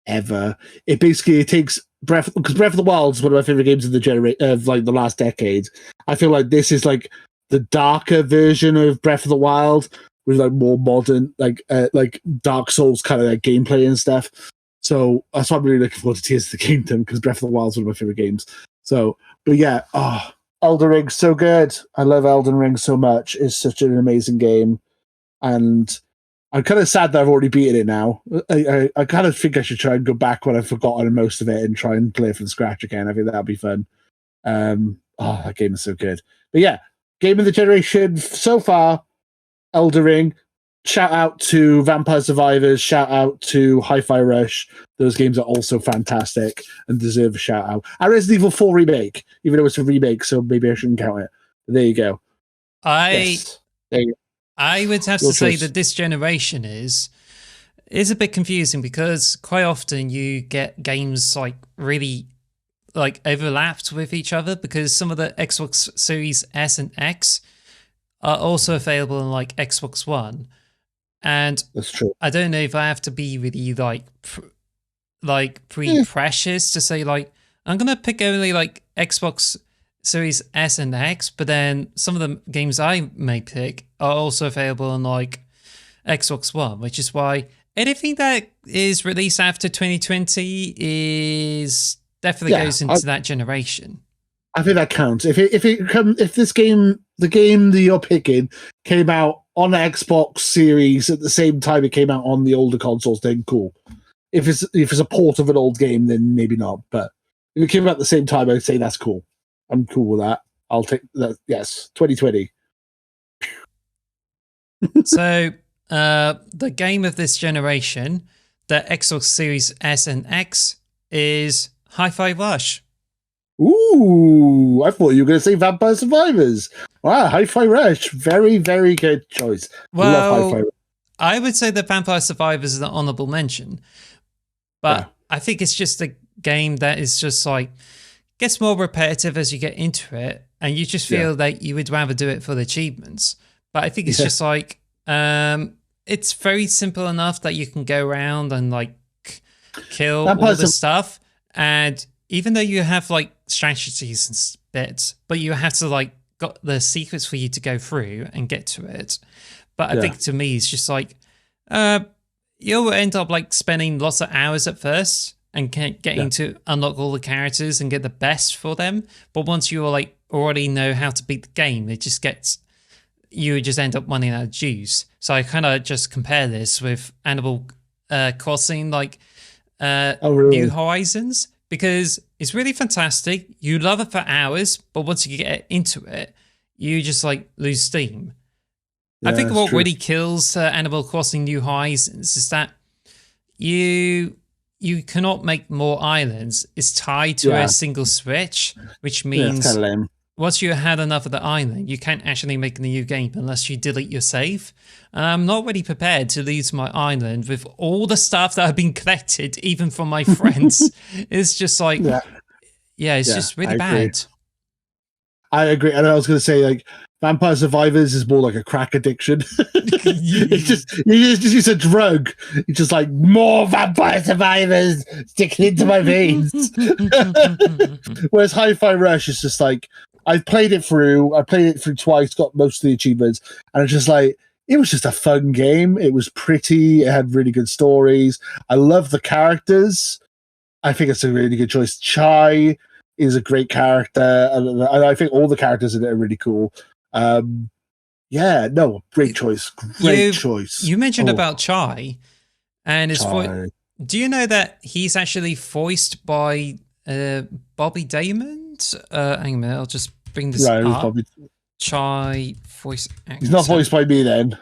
ever. It basically takes Breath of the Wild is one of my favorite games of the last decade. I feel like this is like the darker version of Breath of the Wild with like more modern, like Dark Souls kind of like gameplay and stuff. So that's why I'm really looking forward to Tears of the Kingdom, because Breath of the Wild is one of my favorite games. So, but yeah, Elden Ring so good. I love Elden Ring so much. It's such an amazing game, and I'm kind of sad that I've already beaten it now. I kind of think I should try and go back when I've forgotten most of it and try and play it from scratch again. I think that'd be fun. That game is so good. But yeah, game of the generation so far, Elden Ring. Shout out to Vampire Survivors. Shout out to Hi-Fi Rush. Those games are also fantastic and deserve a shout out. And Resident Evil 4 Remake, even though it's a remake, so maybe I shouldn't count it. But there you go. Yes. There you go. I would have to say that this generation is a bit confusing, because quite often you get games like really like overlapped with each other, because some of the Xbox Series S and X are also available on like Xbox One. And that's true. I don't know if I have to be really pretty precious to say like I'm gonna pick only like Xbox Series S and X, but then some of the games I may pick are also available on like Xbox One, which is why anything that is released after 2020 is definitely goes into that generation. I think that counts. If this game, the game that you're picking, came out on Xbox Series at the same time it came out on the older consoles, then cool. If it's a port of an old game, then maybe not. But if it came out at the same time, I'd say that's cool. I'm cool with that. I'll take that. Yes, 2020. So, the game of this generation, the Xbox Series S and X, is Hi-Fi Rush. Ooh, I thought you were going to say Vampire Survivors. Wow, Hi-Fi Rush. Very, very good choice. Well, love Hi-Fi Rush. I would say that Vampire Survivors is an honorable mention. But I think it's just a game that is just like, gets more repetitive as you get into it, and you just feel that you would rather do it for the achievements. But I think it's just like, it's very simple enough that you can go around and like kill all the stuff. And even though you have like strategies and bits, but you have to like got the secrets for you to go through and get to it. But I think to me, it's just like, you'll end up like spending lots of hours at first and getting to unlock all the characters and get the best for them. But once you like already know how to beat the game, it just gets, you just end up running out of juice. So I kind of just compare this with Animal Crossing, like New Horizons, because it's really fantastic. You love it for hours, but once you get into it, you just like lose steam. I think what really kills Animal Crossing New Horizons is that you cannot make more islands. It's tied to a single switch, which means once you had enough of the island, you can't actually make a new game unless you delete your save. And I'm not really prepared to lose my island with all the stuff that I've been collected, even from my friends. It's just like, it's just really bad. I agree. And I was going to say, like, Vampire Survivors is more like a crack addiction. It's just, you just use a drug. It's just like, more Vampire Survivors sticking into my veins. Whereas Hi-Fi Rush is just like, I played it through twice, got most of the achievements, and it's just like, it was just a fun game. It was pretty. It had really good stories. I love the characters. I think it's a really good choice. Chai is a great character, and I think all the characters in it are really cool. Yeah, no, great choice. Great choice. You mentioned about Chai, and Chai. do you know that he's actually voiced by Bobby Damon? Hang on a minute, I'll just bring this Right, up. Bobby. Chai voice actor. He's not voiced by me then.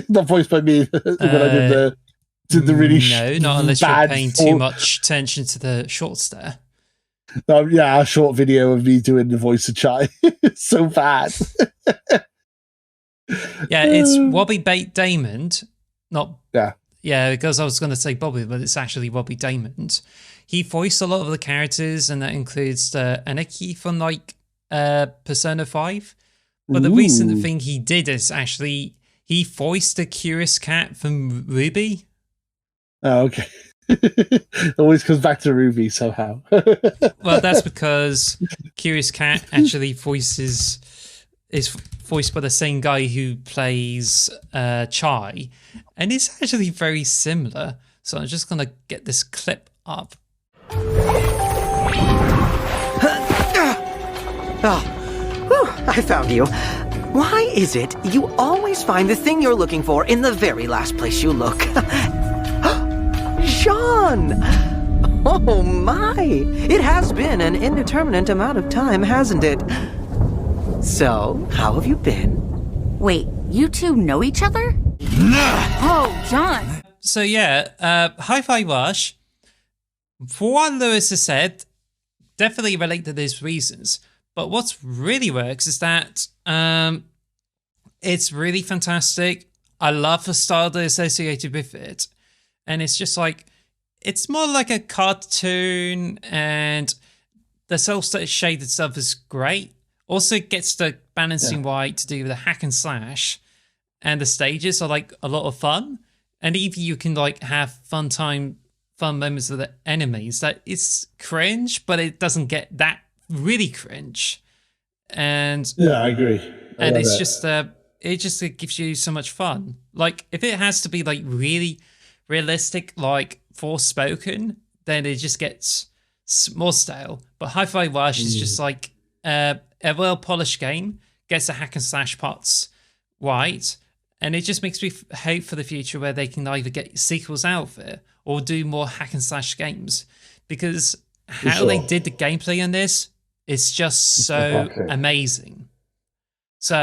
Not voiced by me when I did the really not unless bad you're paying too much attention to the shorts there. Yeah, a short video of me doing the voice of Chai. It's so bad. Yeah, it's Bobby Damon, not yeah. Yeah, because I was going to say Bobby, but it's actually Bobby Damon. He voiced a lot of the characters, and that includes Aniki from like Persona 5. But the recent thing he did is actually he voiced the Curious Cat from Ruby. Oh, okay. It always comes back to Ruby somehow. Well, that's because Curious Cat actually is voiced by the same guy who plays Chai, and it's actually very similar. So I'm just gonna get this clip up. I found you. Why is it you always find the thing you're looking for in the very last place you look? Sean! Oh my! It has been an indeterminate amount of time, hasn't it? So, how have you been? Wait, you two know each other? Oh, John. So yeah, Hi-Fi Rush, for what Lewis has said, definitely relate to these reasons. But what really works is that it's really fantastic. I love the style that's associated with it. And it's just like, it's more like a cartoon, and the cel-shaded stuff is great. Also gets the balancing right to do with the hack and slash. And the stages are like a lot of fun. And even you can like have fun moments with the enemies. That it's cringe, but it doesn't get that really cringe. And yeah, I agree. And it's just it gives you so much fun. Like if it has to be like really realistic, like Forspoken, then it just gets more stale. But Hi-Fi Rush is just like a well polished game, gets the hack and slash parts right. And it just makes me hope for the future where they can either get sequels out of it or do more hack and slash games. Because how they did the gameplay in this is just so amazing. So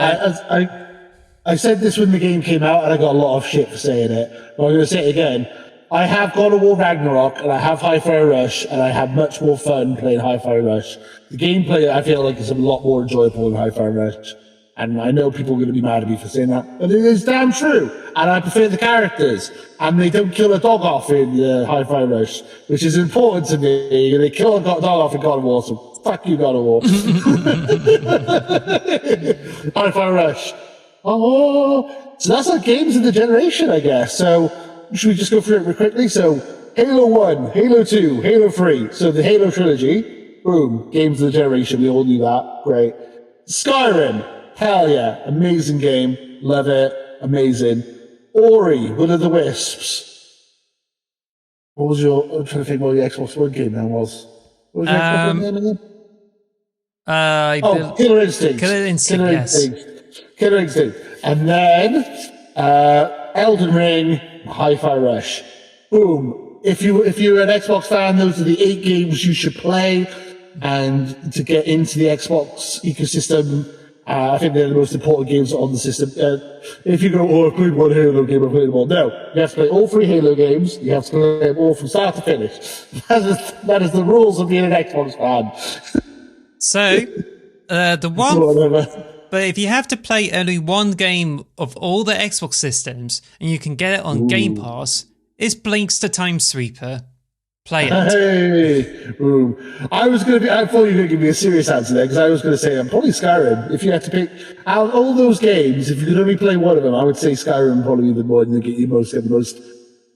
I said this when the game came out, and I got a lot of shit for saying it. But I'm going to say it again. I have God of War Ragnarok, and I have Hi-Fi Rush, and I have much more fun playing Hi-Fi Rush. The gameplay, I feel like, is a lot more enjoyable than Hi-Fi Rush. And I know people are going to be mad at me for saying that, but it is damn true. And I prefer the characters. And they don't kill a dog off in Hi-Fi Rush, which is important to me. They kill a dog off in God of War, so fuck you, God of War. Hi-Fi Rush. Oh, so that's like games of the generation, I guess. So should we just go through it real quickly? So Halo 1, Halo 2, Halo 3. So the Halo trilogy, boom, games of the generation. We all knew that. Great. Skyrim. Hell yeah, amazing game, love it, amazing. Ori, Will of the Wisps. What was I'm trying to think what the Xbox One game then was. What was your Xbox One name again? Killer Instinct. Killer Instinct. And then Elden Ring, Hi-Fi Rush. Boom. If you're an Xbox fan, those are the 8 games you should play. And to get into the Xbox ecosystem, I think they're the most important games on the system. If you go, I played one Halo game, I played them all. No, you have to play all 3 Halo games. You have to play them all from start to finish. That is the rules of being an Xbox fan. So, the one... But if you have to play only one game of all the Xbox systems, and you can get it on Game Pass, it's Blinks the Time Sweeper. Play it. Hey, boom. I thought you were going to give me a serious answer there, because I was going to say probably Skyrim. If you had to pick out all those games, if you could only play one of them, I would say Skyrim probably the one that get the most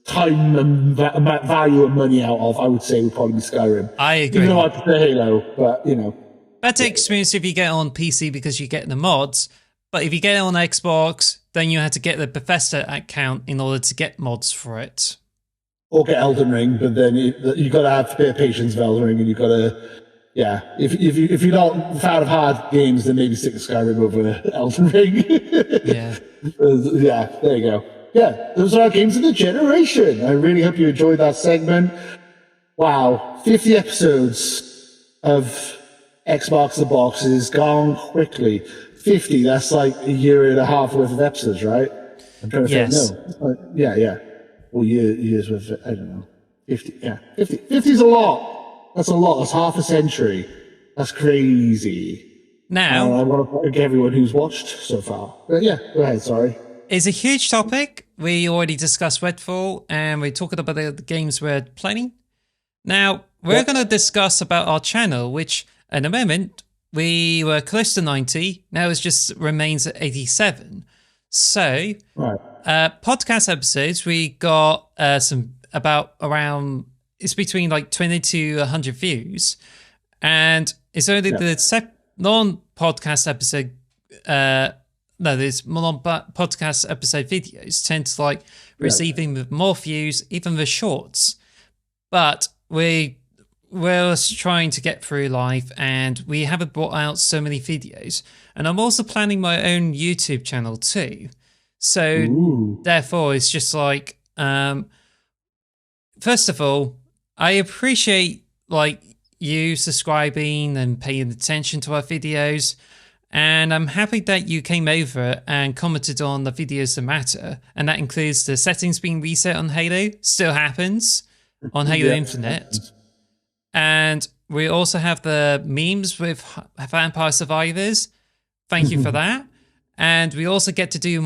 time and value and money out of. I would say would probably be Skyrim. I agree. Even though I prefer Halo, but you know. Better experience if you get it on PC because you get the mods, but if you get it on Xbox, then you had to get the Bethesda account in order to get mods for it. Or get Elden Ring, but then you got to have a bit of patience with Elden Ring, and you got to yeah, if you're not a fan of hard games, then maybe stick to Skyrim over Elden Ring. Yeah. Yeah, there you go. Yeah, those are our games of the generation. I really hope you enjoyed that segment. Wow, 50 episodes of Xbox the Boxes gone quickly. 50, that's like a year and a half worth of episodes, right? I'm trying to Yes. think. No. Yeah. Well, years worth of, I don't know. 50, yeah. 50 is a lot. That's a lot. That's half a century. That's crazy. Now, I want to thank everyone who's watched so far. But yeah, go ahead, sorry. it's a huge topic. We already discussed Redfall, and we talked about the games we're playing. Now, we're going to discuss about our channel, which, at the moment, we were close to 90. Now it just remains at 87. So, Right. podcast episodes, we got some about around, it's between like 20 to 100 views. And it's only the non-podcast episode, there's non-podcast episode videos tend to like receiving more views, even the shorts. But we're trying to get through life, and we haven't brought out so many videos. And I'm also planning my own YouTube channel too. So therefore, it's just like, first of all, I appreciate like you subscribing and paying attention to our videos. And I'm happy that you came over and commented on the videos that matter. And that includes the settings being reset on Halo. Still happens on Halo Infinite. And we also have the memes with Vampire Survivors. Thank you for that. And we also get to do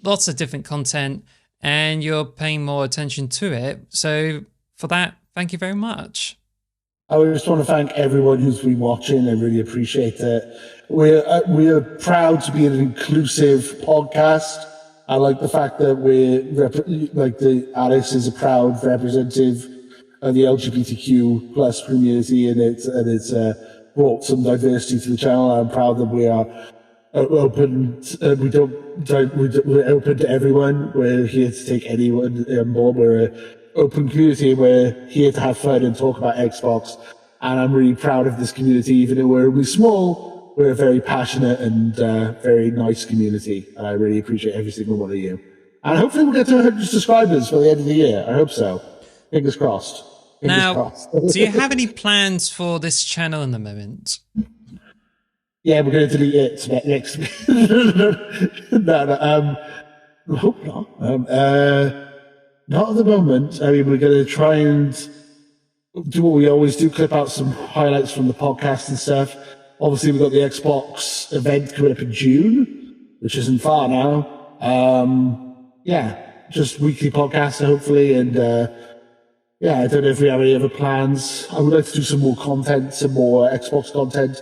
lots of different content, and you're paying more attention to it. So for that, thank you very much. I just want to thank everyone who's been watching. I really appreciate it. We're proud to be an inclusive podcast. I like the fact that Alice is a proud representative of the LGBTQ plus community, and it's brought some diversity to the channel. I'm proud that we are open. We're open to everyone. We're here to take anyone on board. We're an open community. We're here to have fun and talk about Xbox. And I'm really proud of this community. Even though we're really small, we're a very passionate and very nice community. And I really appreciate every single one of you. And hopefully we'll get to 100 subscribers by the end of the year. I hope so. Fingers crossed. Now, do you have any plans for this channel in the moment? Yeah, we're going to delete it next week. No, I hope not. Not at the moment. I mean, we're going to try and do what we always do, clip out some highlights from the podcast and stuff. Obviously, we've got the Xbox event coming up in June, which isn't far now. Yeah, just weekly podcasts, hopefully, and yeah, I don't know if we have any other plans. I would like to do some more content, some more Xbox content.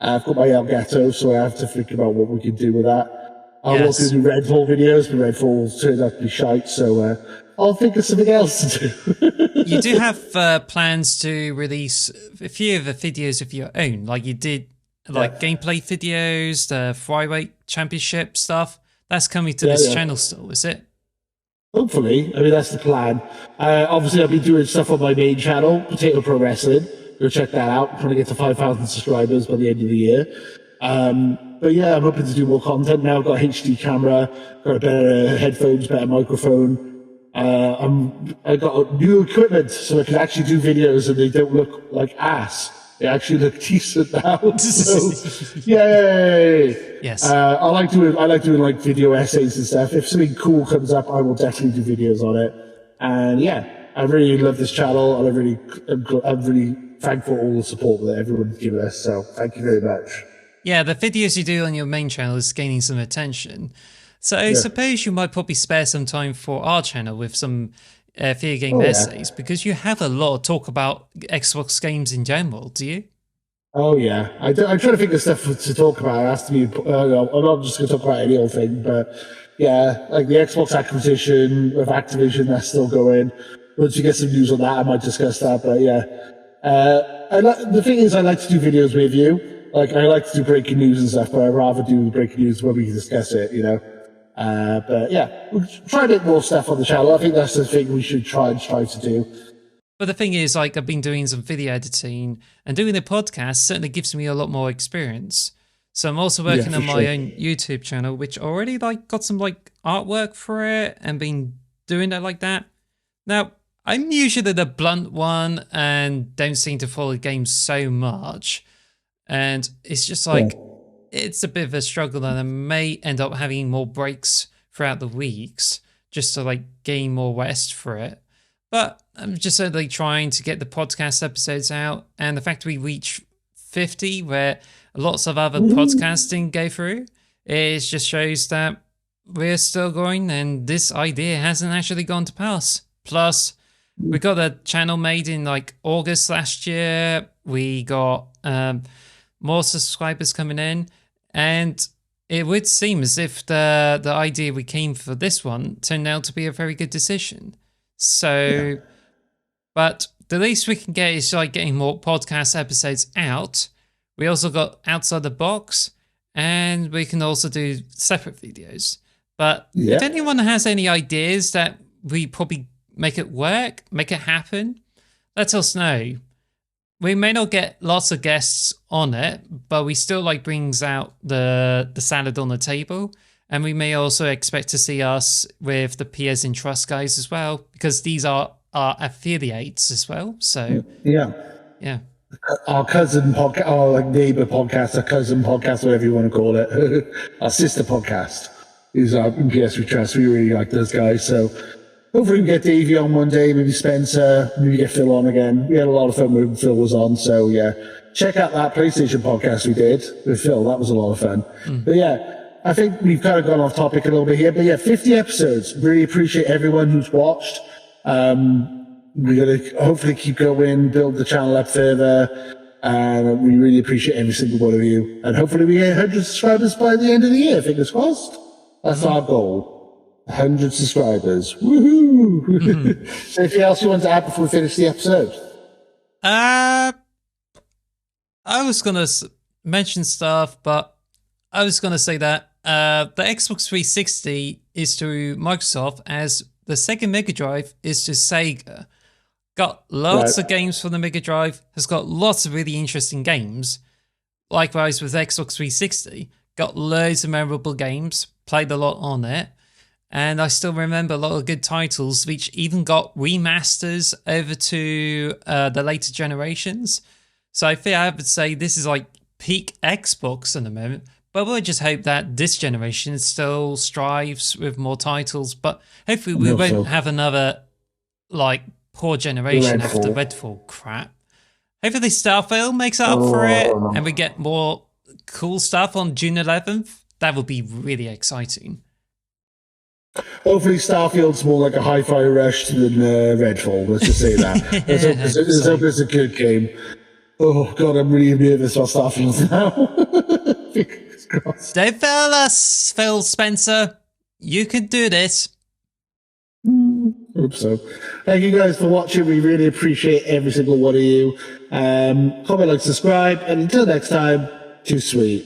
I've got my Elgato, so I have to think about what we can do with that. I was also do Redfall videos, but Redfall turned out to be shite, so I'll think of something else to do. You do have plans to release a few of the videos of your own, like you did, like gameplay videos, the flyweight championship stuff. That's coming to this channel still, is it? Hopefully. I mean, that's the plan. Obviously, I'll be doing stuff on my main channel, Potato Pro Wrestling. Go check that out. I'm trying to get to 5,000 subscribers by the end of the year. But yeah, I'm hoping to do more content now. I've got a HD camera, got a better headphones, better microphone. I got new equipment so I can actually do videos and they don't look like ass. They actually look decent now. So, yay! Yes. I like doing like video essays and stuff. If something cool comes up, I will definitely do videos on it. And yeah, I really love this channel, and I'm really thankful for all the support that everyone's given us. So thank you very much. Yeah, the videos you do on your main channel is gaining some attention. So I suppose you might probably spare some time for our channel with some video game essays, because you have a lot of talk about Xbox games in general, do you? Oh yeah, I'm trying to think of stuff to talk about. It has to be. I'm not just going to talk about any old thing, but yeah, like the Xbox acquisition of Activision, that's still going. Once you get some news on that, I might discuss that. But yeah, the thing is, I like to do videos with you. Like I like to do breaking news and stuff, but I'd rather do breaking news when we can discuss it, you know. But yeah, we'll try to get more stuff on the channel. I think that's the thing we should try and strive to do. But the thing is, like, I've been doing some video editing, and doing the podcast certainly gives me a lot more experience. So I'm also working on my own YouTube channel, which already like got some like artwork for it and been doing it like that. Now, I'm usually the blunt one and don't seem to follow games so much. And it's just like, it's a bit of a struggle, and I may end up having more breaks throughout the weeks just to like gain more rest for it. But I'm just certainly trying to get the podcast episodes out, and the fact we reach 50, where lots of other podcasting go through, it just shows that we're still going, and this idea hasn't actually gone to pass. Plus, we got a channel made in like August last year. We got more subscribers coming in, and it would seem as if the idea we came for this one turned out to be a very good decision. So, but the least we can get is like getting more podcast episodes out. We also got Outside the Box, and we can also do separate videos. But if anyone has any ideas that we probably make it work, make it happen, let us know. We may not get lots of guests on it, but we still like brings out the salad on the table. And we may also expect to see us with the Peers in Trust guys as well, because these are our affiliates as well. So yeah. Our cousin podcast, our like neighbor podcast, our cousin podcast, whatever you want to call it, our sister podcast is our PS We Trust. We really like those guys. So hopefully we get Davey on one day, maybe Spencer, maybe get Phil on again. We had a lot of fun when Phil was on. So yeah, check out that PlayStation podcast we did with Phil. That was a lot of fun. But yeah, I think we've kind of gone off topic a little bit here. But yeah, 50 episodes. Really appreciate everyone who's watched. We're going to hopefully keep going, build the channel up further, and we really appreciate every single one of you. And hopefully we get 100 subscribers by the end of the year, fingers crossed. That's our goal. 100 subscribers. Woohoo! So anything else you want to add before we finish the episode? I was going to mention stuff, but I was going to say that the Xbox 360 is to Microsoft as the Sega Mega Drive is to Sega. Got lots of games for the Mega Drive, has got lots of really interesting games. Likewise with Xbox 360, got loads of memorable games, played a lot on it, and I still remember a lot of good titles, which even got remasters over to the later generations. So I think I would say this is like peak Xbox at the moment, but we'll just hope that this generation still strives with more titles, but hopefully we won't have another like poor generation after the Redfall crap. Hopefully Starfield makes up for it and we get more cool stuff on June 11th. That would be really exciting. Hopefully Starfield's more like a hi-fi rush than Redfall, let's just say that. Let's hope it's a good game. Oh god, I'm really nervous about Starfield now. Fingers crossed. Don't fail us, Phil Spencer. You can do this. Hope so. Thank you guys for watching. We really appreciate every single one of you. Comment, like, subscribe, and until next time, too sweet.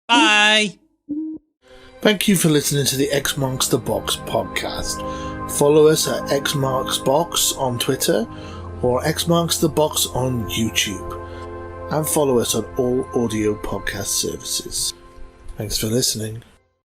Bye. Thank you for listening to the X Marks the Box podcast. Follow us at X Marks Box on Twitter or X Marks the Box on YouTube. And follow us on all audio podcast services. Thanks for listening.